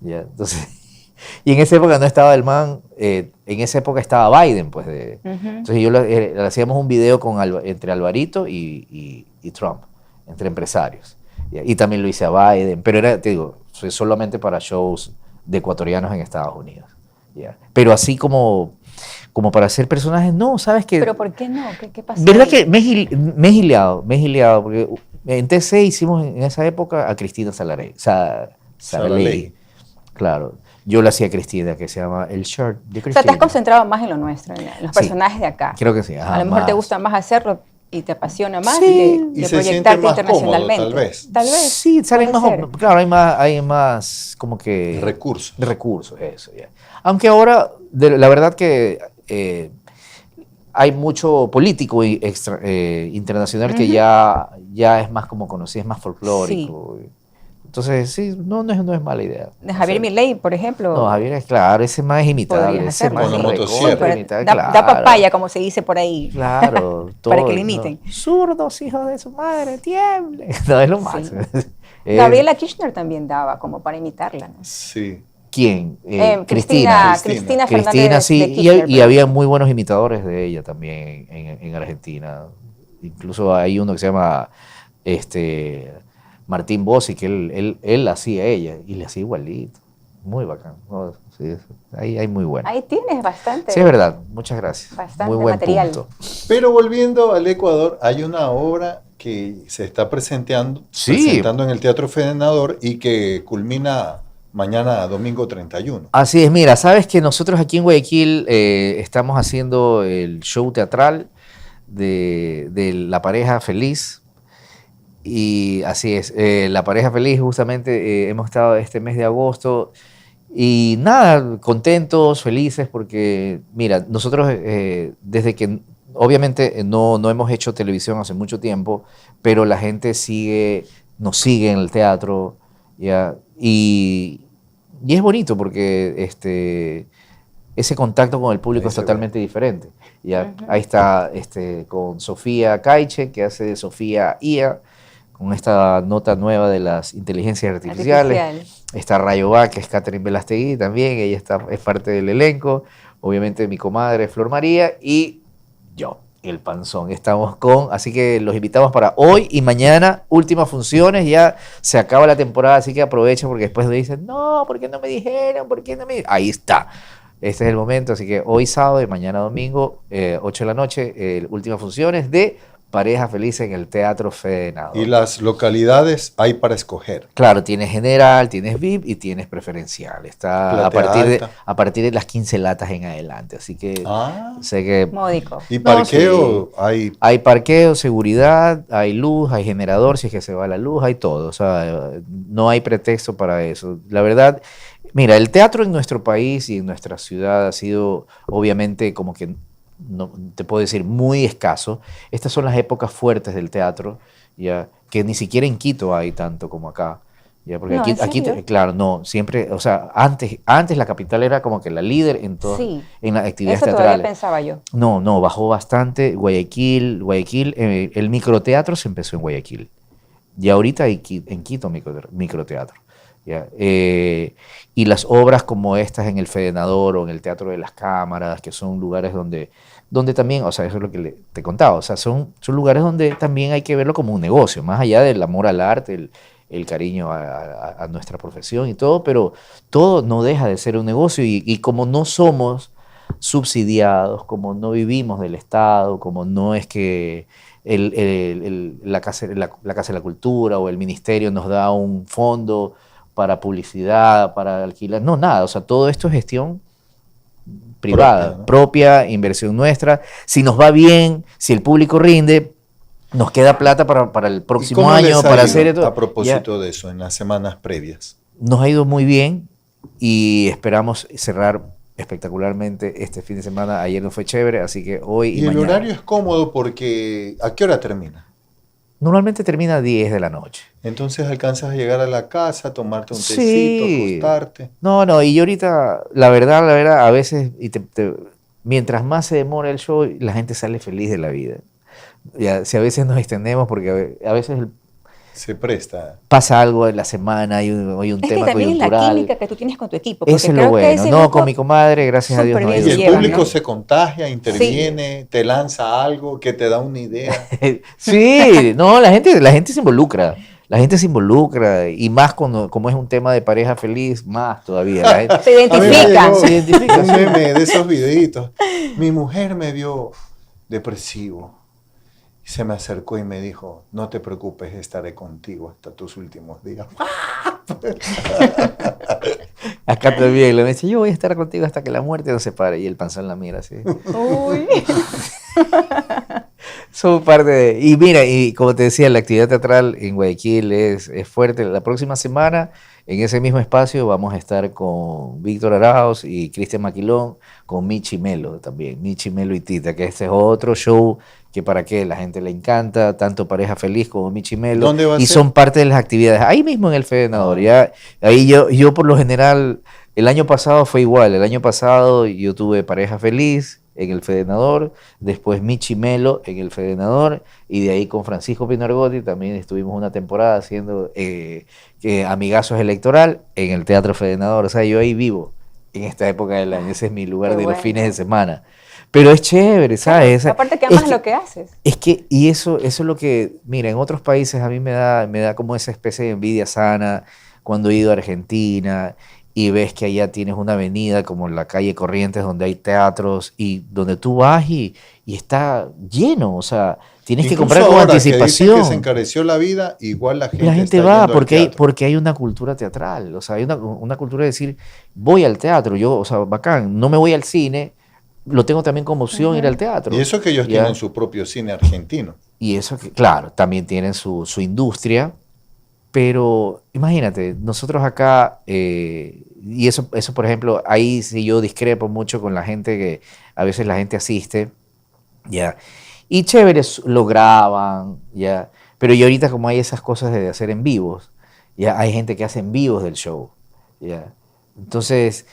Ya, entonces, y en esa época no estaba el man, en esa época estaba Biden, pues. Entonces le hacíamos un video entre Alvarito y Trump, entre empresarios. Y también lo hice a Biden, pero era, te digo, solamente para shows de ecuatorianos en Estados Unidos. ¿Ya? Pero así como para hacer personajes, no, ¿sabes qué? ¿Pero por qué no? ¿Qué pasó? ¿Verdad ahí? que me he giliado, porque en TC hicimos en esa época a Cristina Saraley. Claro. Yo le hacía a Cristina, que se llama El Shirt de O sea, Cristina. te has concentrado más en lo nuestro, en los Sí, personajes de acá. creo que sí. Ajá, A lo mejor te más. gusta más hacerlo y te apasiona más Sí. Y que se siente proyectarte más cómodo, internacionalmente. tal vez. Tal vez. Sí, salen puede más, ser. claro, hay más como que... Recursos. Recursos, eso, ya. Aunque ahora, la verdad que hay mucho político internacional que ya es más como conocido, es más folclórico. Entonces, sí, no es mala idea. Javier Milei, por ejemplo. No, Javier es claro, ese más es imitable. Podrías Ese hacerlo, más sí. es Con la motosierra. recontra Pero imitable, da claro. papaya, como se dice por ahí. Claro, Para que todo, lo imiten. ¿no? Zurdos, hijos de su madre, tiemblen. No, es lo más. Sí. Es- Gabriela Kirchner también daba como para imitarla, ¿no? Sí. ¿Quién? Cristina Fernández Cristina, sí, de Kirchner. y había muy buenos imitadores de ella también en Argentina. Incluso hay uno que se llama Martín Bossi, que él hacía a ella y le hacía igualito. Muy bacán. No, sí, ahí hay muy bueno. Ahí tienes bastante. Sí, es verdad. Muchas gracias. Bastante Muy buen material. punto. Pero volviendo al Ecuador, hay una obra que se está presentando en el Teatro Federador y que culmina mañana, domingo 31. Así es, mira, sabes que nosotros aquí en Guayaquil estamos haciendo el show teatral de La Pareja Feliz. Y así es, La Pareja Feliz, justamente hemos estado este mes de agosto y nada, contentos, felices, porque mira, nosotros desde que obviamente no hemos hecho televisión hace mucho tiempo, pero la gente nos sigue en el teatro, ¿ya? Y es bonito porque ese contacto con el público Ahí es se ve. totalmente diferente. ¿Ya? Ujú. Ahí está con Sofía Caiche, que hace de Sofía IA, con esta nota nueva de las inteligencias artificiales. Artificial. Está Rayoba, que es Catherine Velastegui también, ella es parte del elenco. Obviamente mi comadre Flor María y yo, el Panzón. Así que los invitamos para hoy y mañana, últimas funciones, ya se acaba la temporada, así que aprovechen porque después dicen, no, ¿por qué no me dijeron? ¿Por qué no me...? Ahí está. Este es el momento, así que hoy sábado y mañana domingo, 8 de la noche, últimas funciones de Pareja Feliz en el Teatro Federador. Y las localidades hay para escoger. Claro, tienes general, tienes VIP y tienes preferencial. Está Platea a partir de las 15 latas en adelante, así que Ah, sé que Módico. y No, parqueo sí. hay. hay parqueo, seguridad, hay luz, hay generador si es que se va la luz, hay todo. O sea, no hay pretexto para eso. La verdad, mira, el teatro en nuestro país y en nuestra ciudad ha sido obviamente como que, no, te puedo decir, muy escaso. Estas son las épocas fuertes del teatro, ya, que ni siquiera en Quito hay tanto como acá. Ya, porque No, aquí, ¿en serio? claro, no, siempre, o sea, antes la capital era como que la líder en todo, Sí. en las actividades Eso todavía teatrales. pensaba yo. No, bajó bastante. Guayaquil, el microteatro se empezó en Guayaquil. Y ahorita hay en Quito microteatro. ¿Ya? Y las obras como estas en el Federador o en el Teatro de las Cámaras, que son lugares donde también, o sea, eso es lo que te contaba, o sea, son lugares donde también hay que verlo como un negocio, más allá del amor al arte, el cariño a nuestra profesión y todo, pero todo no deja de ser un negocio y como no somos subsidiados, como no vivimos del Estado, como no es que la Casa de la Cultura o el Ministerio nos da un fondo para publicidad, para alquilar, no, nada, o sea, todo esto es gestión privada, ¿no? propia, inversión nuestra. Si nos va bien, si el público rinde, nos queda plata para el ¿Y próximo cómo les año, ha para ido hacer todo. a propósito de eso en las semanas previas? Nos ha ido muy bien y esperamos cerrar espectacularmente este fin de semana. Ayer no fue chévere, así que hoy y Y el mañana. horario es cómodo porque ¿a qué hora termina? Normalmente termina a 10 de la noche. Entonces alcanzas a llegar a la casa, tomarte un Sí. tecito, acostarte. No, y yo ahorita, la verdad, a veces, mientras más se demora el show, la gente sale feliz de la vida. Ya, si a veces nos extendemos, porque a veces Se presta. pasa algo en la semana, hay un Es que tema también es la coyuntural. química que tú tienes con tu equipo. Porque Eso es lo creo que bueno. ese No, grupo con mi comadre, gracias a Dios, súper no bien hay Y se el llevan, público ¿no? se contagia, interviene, te lanza algo que te da una idea. Sí, no, la gente se involucra. La gente se involucra y más como es un tema de pareja feliz, más todavía. La gente Se A mí me identifican. llegó Se identifica, un sí. meme de esos videitos. Mi mujer me vio depresivo. Y se me acercó y me dijo, no te preocupes, estaré contigo hasta tus últimos días. Acá también le dice, yo voy a estar contigo hasta que la muerte nos separe. Y el Panzón la mira así. Uy. Son parte de... Y mira, y como te decía, la actividad teatral en Guayaquil es fuerte. La próxima semana, en ese mismo espacio, vamos a estar con Víctor Arauz y Cristian Maquilón, con Michi Melo también. Michi Melo y Tita, que este es otro show que para qué, la gente le encanta, tanto Pareja Feliz como Michi Melo, ¿Dónde va a y ser? son parte de las actividades, ahí mismo en el Fedenador, ya, ahí yo por lo general, el año pasado fue igual, el año pasado yo tuve Pareja Feliz en el Fedenador, después Michi Melo en el Fedenador, y de ahí con Francisco Pinargotti también estuvimos una temporada haciendo Amigazos Electoral en el Teatro Fedenador, o sea, yo ahí vivo en esta época del año, ese es mi lugar Qué de los bueno. fines de semana. Pero es chévere, ¿sabes? Claro, aparte que Es amas lo que haces. es que, y eso es lo que, mira, en otros países a mí me da como esa especie de envidia sana cuando he ido a Argentina y ves que allá tienes una avenida como la calle Corrientes donde hay teatros y donde tú vas y está lleno, o sea, tienes que Incluso comprar con ahora que dicen anticipación. que se encareció la vida, igual la gente La gente está va yendo al teatro. porque hay una cultura teatral, o sea, hay una cultura de decir, voy al teatro, yo, o sea, bacán, no me voy al cine, lo tengo también como opción ir al teatro. Y eso que ellos ¿ya? tienen su propio cine argentino. Y eso, claro, también tienen su industria, pero imagínate, nosotros acá, y eso, por ejemplo, ahí sí yo discrepo mucho con la gente que a veces la gente asiste, ya, y chéveres, lo graban, ya, pero y ahorita como hay esas cosas de hacer en vivos, ya, hay gente que hace en vivos del show, ya, entonces,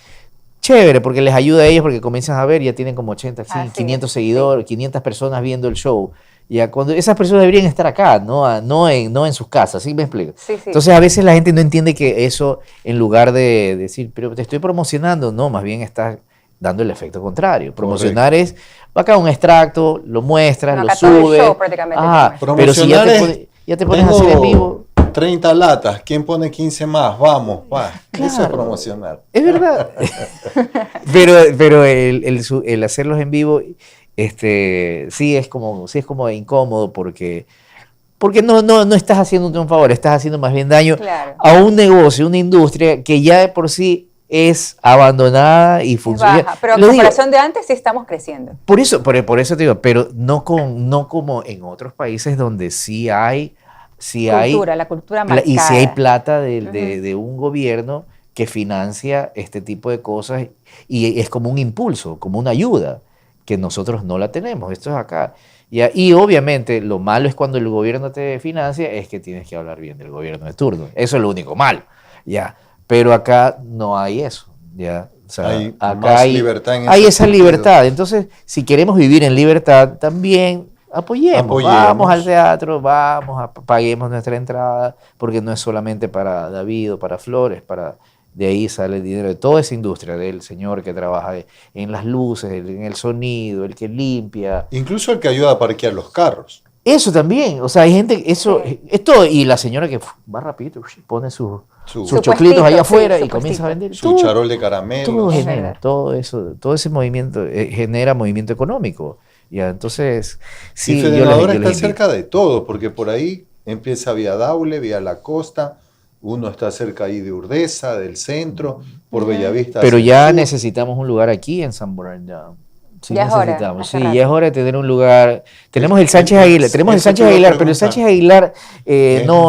chévere, porque les ayuda a ellos, porque comienzan a ver, ya tienen como 80, sí, Así 500 es, seguidores, 500 personas viendo el show. Ya, cuando esas personas deberían estar acá, no en sus casas, ¿sí me explico? Sí, sí. Entonces a veces la gente no entiende que eso, en lugar de decir, pero te estoy promocionando, no, más bien estás dando el efecto contrario. Promocionar es, va acá un extracto, lo muestras, No, lo acá todo el subes. show prácticamente Ah, te muestra. pero si ya Promocionar es, ya te pones a hacer en vivo. 30 latas, ¿quién pone 15 más? Vamos, va. Eso es Claro. promocionar. Es verdad. pero el hacerlos en vivo, sí es como incómodo porque no estás haciéndote un favor, estás haciendo más bien daño Claro. a un negocio, una industria que ya de por sí es abandonada y Es funciona. baja, pero en Lo digo, comparación de antes sí estamos creciendo. por eso te digo, pero no como en otros países donde sí hay La cultura marcada. y si hay plata Ujú. de un gobierno que financia este tipo de cosas y es como un impulso, como una ayuda, que nosotros no la tenemos. Esto es acá. ¿Ya? Y obviamente lo malo es cuando el gobierno te financia, es que tienes que hablar bien del gobierno de turno. Eso es lo único malo. ¿Ya? Pero acá no hay eso. ¿Ya? O sea, Hay acá más libertad en hay ese esa sentido. libertad. Entonces, si queremos vivir en libertad, también apoyemos. Vamos al teatro, paguemos nuestra entrada, porque no es solamente para David o para Flores, de ahí sale el dinero de toda esa industria, del señor que trabaja en las luces, en el sonido, el que limpia. Incluso el que ayuda a parquear los carros. Eso también, o sea, hay gente, eso, Sí. es todo, y la señora que va rapidito, pone sus Su choclitos puestito, allá sí, afuera su y comienza a puestito. vender. su charol de caramelo. Todo Es genera, verdad. todo eso, todo ese movimiento genera movimiento económico. Ya, entonces, sí, Y yo Fedenador les está invito. cerca de todo, porque por ahí empieza vía Daule, vía La Costa, uno está cerca ahí de Urdesa, del centro, por Bellavista. Pero hacia el ya sur. necesitamos un lugar aquí en San Bernardino. Sí Ya es hora, necesitamos, hace sí, rato. ya es hora de tener un lugar. Tenemos el Sánchez eso Aguilar, tenemos el te Sánchez iba a Aguilar, pero el preguntar. Sánchez Aguilar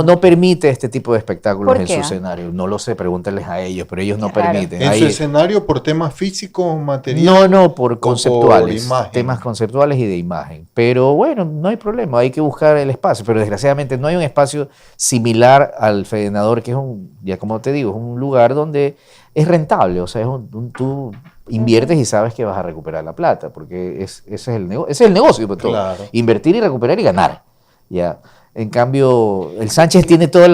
no permite este tipo de espectáculos ¿Por en qué, su ah? escenario. No lo sé, pregúntales a ellos, pero ellos no Qué raro. permiten. En Ahí- su escenario por temas físicos, materiales. no, por o conceptuales, por imagen. temas conceptuales y de imagen. Pero bueno, no hay problema, hay que buscar el espacio. Pero desgraciadamente no hay un espacio similar al Fedenador, que es ya como te digo, es un lugar donde es rentable. O sea, tú inviertes y sabes que vas a recuperar la plata, porque ese es el negocio, pues, todo. Claro. Invertir y recuperar y ganar. Ya. En cambio, el Sánchez tiene todas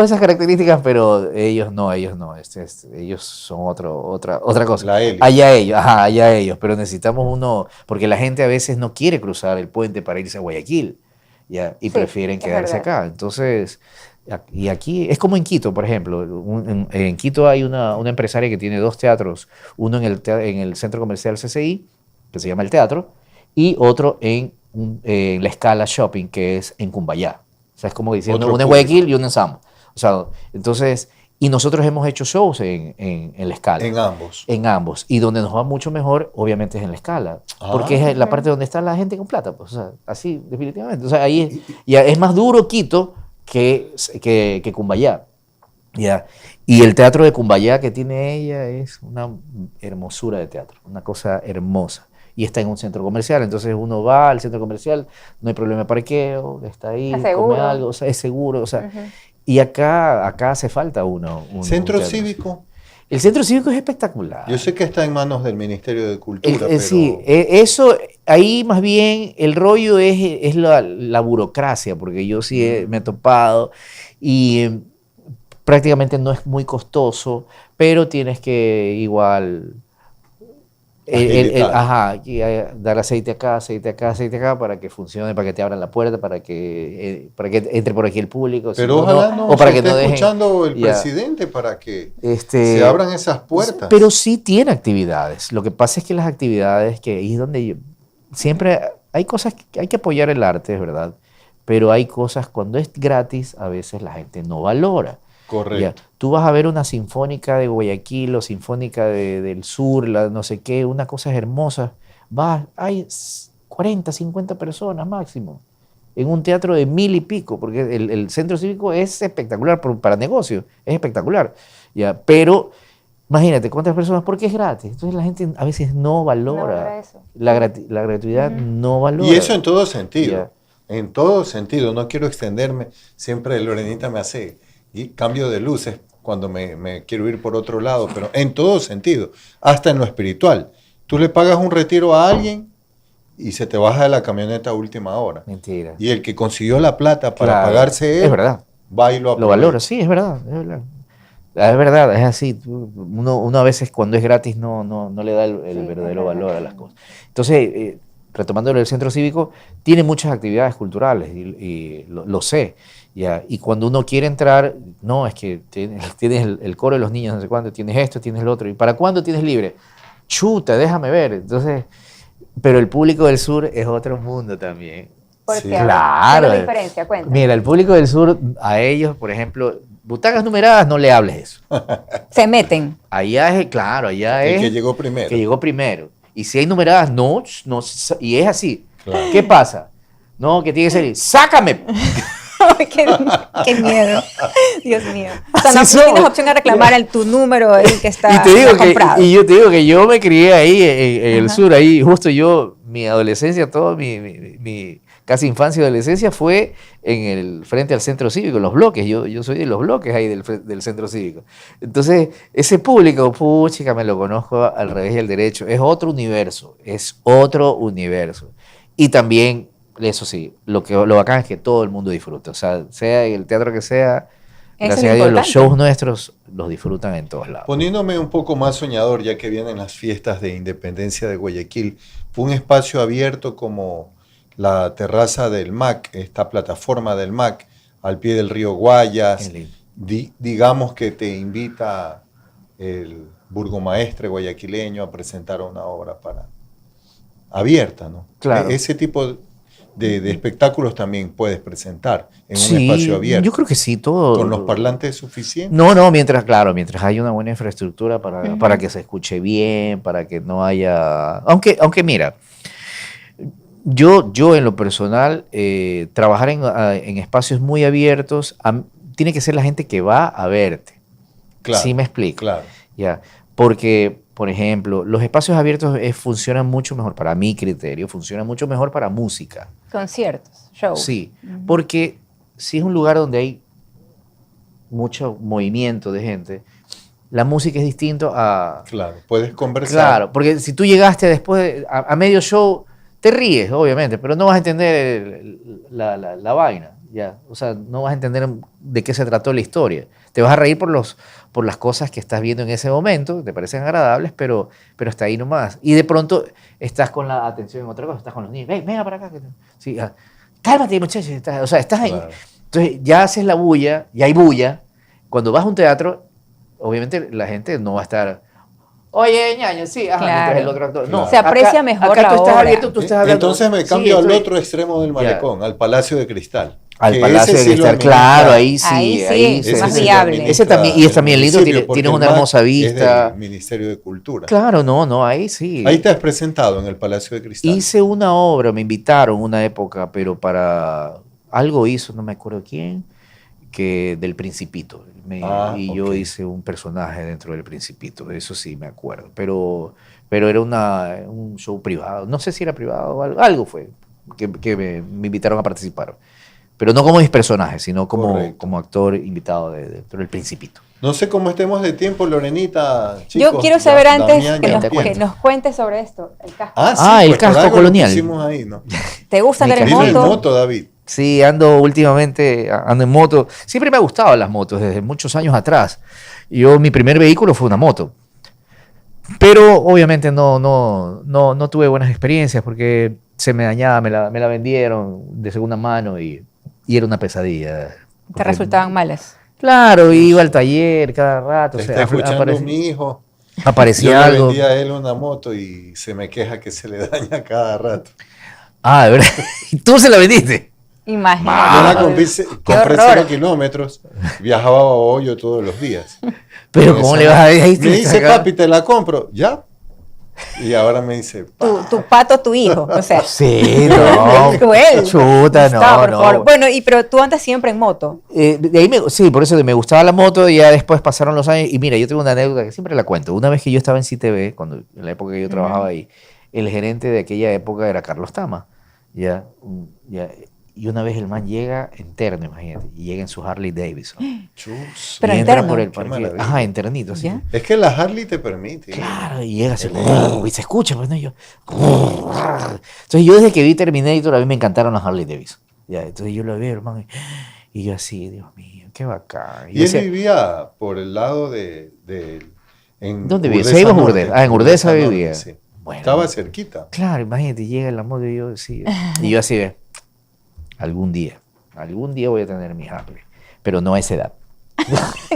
esas características, pero ellos no. Ellos son otra cosa. La élite. Allá ellos, pero necesitamos uno, porque la gente a veces no quiere cruzar el puente para irse a Guayaquil, ¿ya? Y Sí, prefieren es quedarse verdad. acá. Entonces, y aquí es como en Quito, por ejemplo. En Quito hay una empresaria que tiene dos teatros, uno en el centro comercial CCI, que se llama El Teatro, y otro en la Escala Shopping, que es en Cumbayá. O sea, es como diciendo, Otro uno en público. Guayaquil y uno en Sambo. O sea, entonces, y nosotros hemos hecho shows en la Escala. En ambos. En ambos. Y donde nos va mucho mejor, obviamente, es en la Escala. Ah. Porque es la parte donde está la gente con plata. Pues, o sea, así, definitivamente. O sea, ahí ya es más duro Quito que Cumbayá. Ya. Y el teatro de Cumbayá que tiene ella es una hermosura de teatro. Una cosa hermosa. y está en un centro comercial. Entonces uno va al centro comercial, no hay problema de parqueo, está ahí, Es come seguro. algo, o sea, es seguro. O sea, y acá hace falta un Centro teatro. cívico. El centro cívico es espectacular. Yo sé que está en manos del Ministerio de Cultura, pero... Sí, eso, ahí más bien el rollo es la burocracia, porque yo sí me he topado y prácticamente no es muy costoso, pero tienes que igual dar aceite acá, aceite acá, aceite acá para que funcione, para que te abran la puerta, para que entre por aquí el público. Pero si ojalá no, no o para se que esté no dejen, escuchando el ya. presidente para que se abran esas puertas. Pero sí tiene actividades. Lo que pasa es que las actividades, que ahí es donde siempre hay cosas que hay que apoyar el arte, es verdad, pero hay cosas cuando es gratis, a veces la gente no valora. Correcto. Ya, tú vas a ver una sinfónica de Guayaquil o sinfónica del sur, la no sé qué, una cosa hermosa. Hay 40, 50 personas máximo en un teatro de 1000 y pico, porque el centro cívico es espectacular para negocios, es espectacular. Ya, pero imagínate cuántas personas, porque es gratis. Entonces la gente a veces no valora eso. la gratuidad, no valora. Y eso en todo sentido. Ya. En todo sentido. No quiero extenderme. Siempre Lorenita me hace cambio de luces cuando me quiero ir por otro lado, pero en todo sentido, hasta en lo espiritual. Tú le pagas un retiro a alguien y se te baja de la camioneta a última hora. Mentira. Y el que consiguió la plata para Claro, pagarse él, es verdad. va y lo aprovecha. Lo valora, sí, es verdad, es verdad. Es verdad, es así. Uno a veces cuando es gratis no le da el verdadero valor a las cosas. Entonces, retomando el centro cívico, tiene muchas actividades culturales y lo sé. Ya. Y cuando uno quiere entrar, no, es que tienes el coro de los niños, no sé cuánto, tienes esto, tienes lo otro. ¿Y para cuándo tienes libre? Chuta, déjame ver. Entonces, pero el público del sur es otro mundo también. ¿Por Sí. qué? Claro. ¿Cuál es la diferencia? Cuéntame. Mira, el público del sur, a ellos, por ejemplo, butacas numeradas, no le hables de eso. Se meten. Allá es, claro, allá El es... que llegó primero. Que llegó primero. Y si hay numeradas, no, y es así. Claro. ¿Qué pasa? No, que tiene que ser, ¡sácame! Ay, qué miedo. Dios mío. O sea, no Así somos. tienes opción a reclamar tu número el que está Y te digo comprado. y yo te digo que yo me crié ahí en el sur, ahí justo yo, mi adolescencia, toda mi casi infancia y adolescencia fue frente al centro cívico, en los bloques. Yo soy de los bloques ahí del centro cívico. Entonces, ese público, puchica, me lo conozco al revés y al derecho. Es otro universo, es otro universo. Y también, eso sí, lo bacán es que todo el mundo disfruta. O sea el teatro que sea, Eso gracias es a Dios, los importante. shows nuestros los disfrutan en todos lados. Poniéndome un poco más soñador, ya que vienen las fiestas de independencia de Guayaquil, un espacio abierto como la terraza del MAC, esta plataforma del MAC, al pie del río Guayas, Qué lindo. digamos que te invita el burgomaestre guayaquileño a presentar una obra abierta, ¿no? Claro. Ese tipo de espectáculos también puedes presentar en un Sí, espacio abierto. yo creo que sí, todo. ¿Con los parlantes suficientes? No, mientras haya una buena infraestructura para que se escuche bien, para que no haya... Aunque mira, yo en lo personal, trabajar en espacios muy abiertos, tiene que ser la gente que va a verte. Claro, ¿Sí me explico? claro. Ya, porque, por ejemplo, los espacios abiertos funcionan mucho mejor, para mi criterio, funcionan mucho mejor para música. Conciertos, shows. Sí, porque si es un lugar donde hay mucho movimiento de gente, la música es distinto a... Claro, puedes conversar. Claro, porque si tú llegaste después, a medio show, te ríes, obviamente, pero no vas a entender la vaina, ya. O sea, no vas a entender de qué se trató la historia. Te vas a reír por las cosas que estás viendo en ese momento, te parecen agradables, pero hasta ahí nomás. Y de pronto estás con la atención en otra cosa, estás con los niños, venga para acá. Sí, cálmate, muchachos. Estás ahí. Claro. Entonces ya haces la bulla, y hay bulla. Cuando vas a un teatro, obviamente la gente no va a estar... Oye, ñaño, sí, Claro. mientras el otro actor. No, Se aprecia mejor acá la tú estás obra. abierto, tú estás hablando. Entonces me Sí, cambio al estoy- otro extremo del malecón, al Palacio de Cristal. Al Que Palacio ese de sí lo Cristal, administra- claro, ahí sí. Ahí sí, ese más sí lo viable. administra Ese también- y es el también lindo, municipio, porque tienes el una MAC hermosa vista. Es del Ministerio de Cultura. Claro, no, ahí sí. Ahí te has presentado en el Palacio de Cristal. Hice una obra, me invitaron una época, pero para algo hizo, no me acuerdo quién, que del Principito. Y yo hice un personaje dentro del Principito, de eso sí me acuerdo. Pero era un show privado, no sé si era privado o algo fue, que me invitaron a participar. Pero no como mis personajes, sino como actor invitado dentro del Principito. No sé cómo estemos de tiempo, Lorenita. Chicos, yo quiero saber antes Damián, que nos cuentes sobre esto, el casco. Sí, el pues, casco algo colonial. Lo pusimos ahí, ¿no? ¿Te gusta andar en Vive en moto? moto, David. Sí, últimamente ando en moto. Siempre me ha gustado las motos, desde muchos años atrás. Mi primer vehículo fue una moto. Pero obviamente no tuve buenas experiencias porque se me dañaba, me la vendieron de segunda mano y era una pesadilla. ¿Te resultaban malas? Claro, iba al taller cada rato. Está escuchando mi hijo. Aparecía yo algo. Yo le vendí a él una moto y se me queja que se le daña cada rato. Ah, de verdad. ¿Tú se la vendiste? Imagínate. Yo la compré 0 kilómetros, viajaba a Babahoyo todos los días. Pero ¿cómo le vas a decir? Me dice, papi, te la compro. ¿Ya? Y ahora me dice, tu pato, tu hijo, o sea. Sí, no. Cruel. Chuta, Gustavo, no. por favor. Bueno, pero tú andas siempre en moto. De ahí sí, por eso me gustaba la moto y ya después pasaron los años. Y mira, yo tengo una anécdota que siempre la cuento. Una vez que yo estaba en CTV, en la época que yo trabajaba ahí, el gerente de aquella época era Carlos Tama. Y una vez el man llega en terno, imagínate, y llega en su Harley Davidson. Chus. Pero y en entra terno. por el parque. Ajá, en ternito, así. ¿Ya? Es que la Harley te permite. Claro, y llega así, y se escucha, pues no, yo. Entonces yo desde que vi Terminator, a mí me encantaron las Harley Davidson. Entonces yo lo veo, hermano, y yo así, Dios mío, qué bacán. Y él vivía por el lado de ¿dónde vivía? Se iba a Urdesa. En Urdesa vivía. Sí. Bueno, estaba cerquita. Claro, imagínate, llega en la moto y yo sí. Y yo así ve, algún día voy a tener mi Harley, pero no a esa edad.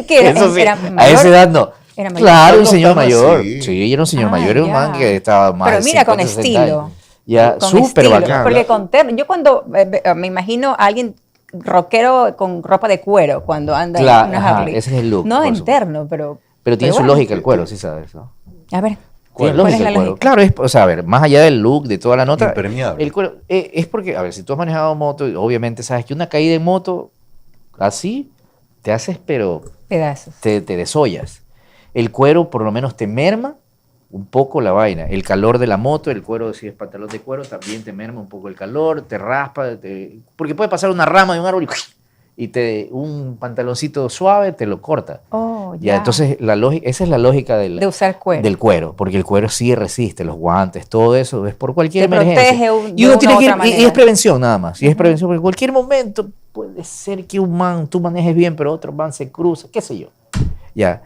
¿Qué Eso sí, era a esa edad no. Era mayor. Claro, un No señor estaba mayor. así. Sí, era un señor mayor, era un ya. man que estaba más Pero de mira, con 50, 60 estilo. años. Ya, Con súper estilo, bacán. Porque con terno, yo cuando me imagino a alguien rockero con ropa de cuero cuando anda Claro, en una ajá, Harley. ese es el look, No por en supuesto. terno, pero Pero tiene su bueno. lógica el cuero, sí sabes, ¿no? A ver, Tiene ¿cuál es lógica la el cuero. lógica? Claro, o sea, a ver, más allá del look, de toda la nota, Impermeable. el cuero es porque, a ver, si tú has manejado moto, obviamente sabes que una caída en moto así te haces, pero Pedazos. te desollas. El cuero por lo menos te merma un poco la vaina. El calor de la moto, el cuero, si es pantalón de cuero, también te merma un poco el calor, te raspa, porque puede pasar una rama de un árbol y un pantaloncito suave te lo corta. Oh, Ya, entonces esa es la lógica de usar cuero. del cuero, porque el cuero sí resiste, los guantes, todo eso, es por cualquier Te emergencia. protege Y de uno una tiene u que ir, otra y es manera. prevención nada más, y es prevención, porque en cualquier momento puede ser que tú manejes bien, pero otro man se cruza, qué sé yo. Ya,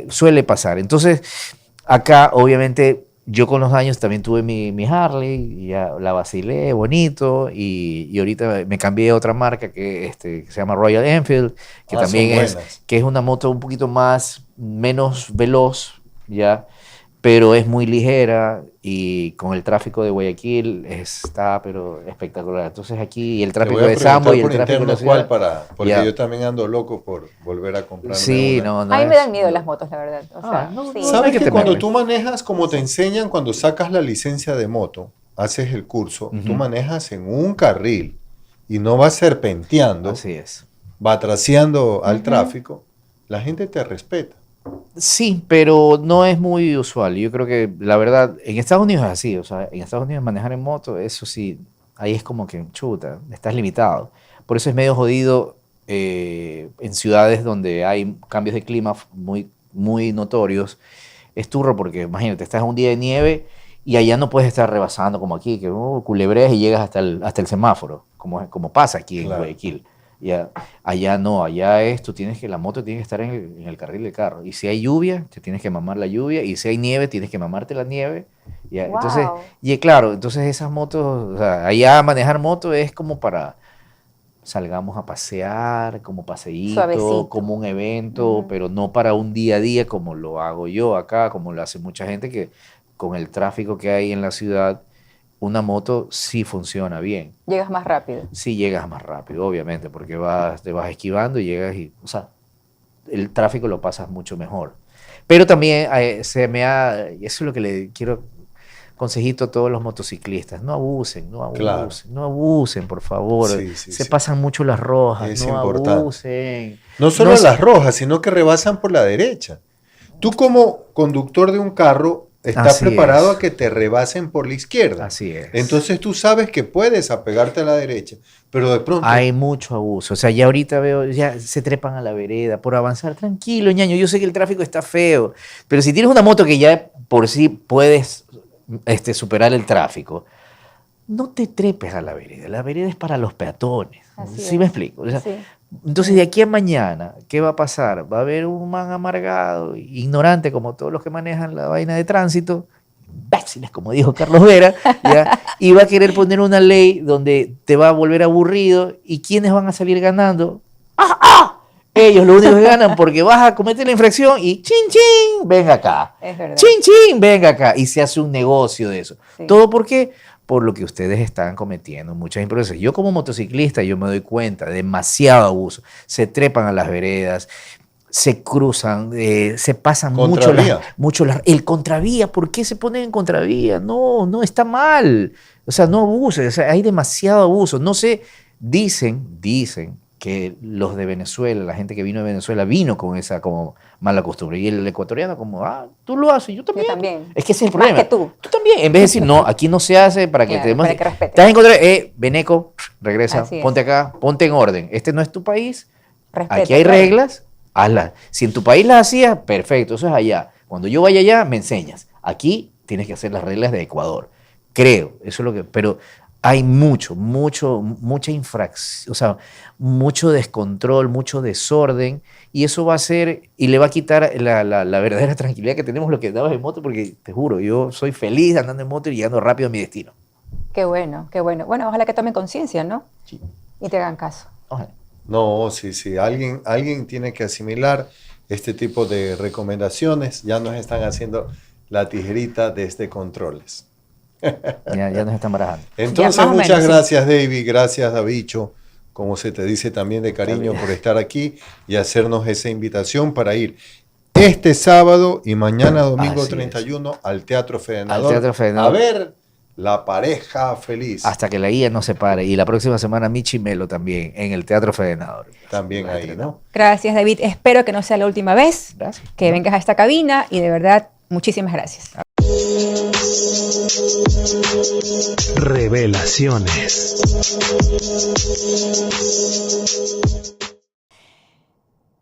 suele pasar. Entonces, acá, obviamente, yo con los años también tuve mi Harley, y ya la vacilé bonito, y ahorita me cambié a otra marca que se llama Royal Enfield, que también son es, buenas. que es una moto un poquito menos veloz, ya, pero es muy ligera, y con el tráfico de Guayaquil está pero espectacular. Entonces aquí el Te tráfico voy a de Sambo y el preguntar por tráfico de la interno ciudad. porque Ya. yo también ando loco por volver a comprarme Sí, una. no A mí me es- dan miedo las motos, la verdad. O sea, no, sí. no, ¿Sabes hay que que cuando temerle. tú manejas, como te enseñan cuando sacas la licencia de moto, haces el curso, tú Ujú. manejas en un carril y no vas serpenteando, Así es. va traseando al tráfico, la gente te respeta. Sí, pero no es muy usual. Yo creo que la verdad, en Estados Unidos es así. O sea, en Estados Unidos manejar en moto, eso sí, ahí es como que chuta, estás limitado. Por eso es medio jodido en ciudades donde hay cambios de clima muy, muy notorios. Es turro porque, imagínate, estás en un día de nieve y allá no puedes estar rebasando como aquí, que culebreas y llegas hasta el semáforo, como pasa aquí en Claro. Guayaquil. Ya, allá no, allá la moto tiene que estar en el carril del carro. Y si hay lluvia, te tienes que mamar la lluvia. Y si hay nieve, tienes que mamarte la nieve. Ya, Wow. entonces, y claro, entonces esas motos, o sea, allá manejar moto es como para salgamos a pasear, como paseíto, Suavecito. como un evento, Ujú. pero no para un día a día como lo hago yo acá, como lo hace mucha gente que con el tráfico que hay en la ciudad, una moto sí funciona bien. Llegas más rápido. Sí llegas más rápido, obviamente, porque te vas esquivando y llegas o sea, el tráfico lo pasas mucho mejor. Pero también y eso es lo que le quiero consejito a todos los motociclistas, no abusen, Claro. no abusen, por favor. Sí, sí, Se sí. pasan mucho las rojas, Es no importante. abusen. No solo No se- las rojas, sino que rebasan por la derecha. Tú como conductor de un carro estás Así preparado es. a que te rebasen por la izquierda. Así es. Entonces tú sabes que puedes apegarte a la derecha, pero de pronto... Hay mucho abuso. O sea, ya ahorita veo, ya se trepan a la vereda por avanzar. Tranquilo, ñaño. Yo sé que el tráfico está feo, pero si tienes una moto que ya por sí puedes superar el tráfico, no te trepes a la vereda. La vereda es para los peatones. Así ¿Sí es. me explico? O sea, Sí. entonces, de aquí a mañana, ¿qué va a pasar? Va a haber un man amargado, ignorante, como todos los que manejan la vaina de tránsito, imbéciles, como dijo Carlos Vera, ¿ya? Y va a querer poner una ley donde te va a volver aburrido. ¿Y quiénes van a salir ganando? ¡Ah, ah! Ellos lo único que ganan porque vas a cometer la infracción y ¡chin, chin! Venga acá. Es verdad. ¡Chin, chin! Venga acá. Y se hace un negocio de eso. Sí. ¿Todo por qué? Por lo que ustedes están cometiendo muchas imprudencias. Yo como motociclista, yo me doy cuenta, demasiado abuso. Se trepan a las veredas, se cruzan, se pasan Contravía. el contravía. ¿Por qué se ponen en contravía? No, no, está mal. O sea, no abuses. O sea, hay demasiado abuso. No sé, dicen que los de Venezuela, la gente que vino de Venezuela, vino con esa como mala costumbre. Y el ecuatoriano como, tú lo haces, yo también. Yo también. Es que ese es el Más problema. que tú. Tú también. En vez de decir, no, aquí no se hace para que Claro, te demuestre. para que respeten. Estás en contra, Beneco, regresa, Así es. ponte acá, ponte en orden. Este no es tu país. Respeta, Aquí hay claro. reglas, hazlas. Si en tu país las hacías, perfecto, eso es allá. Cuando yo vaya allá, me enseñas. Aquí tienes que hacer las reglas de Ecuador. Creo, eso es lo que... Pero hay mucha infracción, o sea, mucho descontrol, mucho desorden, y eso va a ser, y le va a quitar la verdadera tranquilidad que tenemos los que andamos en moto, porque te juro, yo soy feliz andando en moto y llegando rápido a mi destino. Qué bueno, qué bueno. Bueno, ojalá que tomen conciencia, ¿no? Sí. Y te hagan caso. Ojalá. No, sí. Alguien tiene que asimilar este tipo de recomendaciones. Ya nos están haciendo la tijerita desde controles. Ya nos están barajando. Entonces, Ya, más o muchas menos, sí. gracias, David. Gracias, Davicho, como se te dice también de cariño, por estar aquí y hacernos esa invitación para ir este sábado y mañana, domingo Así 31, al Teatro Federador. Teatro Federador. A ver la pareja feliz. Hasta que la guía no se pare. Y la próxima semana Michi Melo también, en el Teatro Federador. También ahí, ¿no? Gracias, David. Espero que no sea la última vez Gracias. que vengas a esta cabina y de verdad, muchísimas gracias. Revelaciones.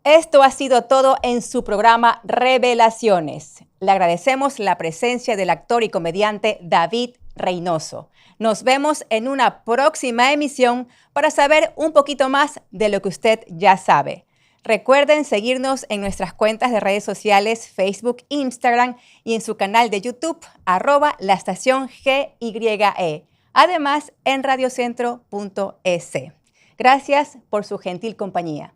Esto ha sido todo en su programa Revelaciones. Le agradecemos la presencia del actor y comediante David Reynoso. Nos vemos en una próxima emisión para saber un poquito más de lo que usted ya sabe. Recuerden seguirnos en nuestras cuentas de redes sociales, Facebook, Instagram y en su canal de YouTube, @la estación GYE. Además, en radiocentro.es. Gracias por su gentil compañía.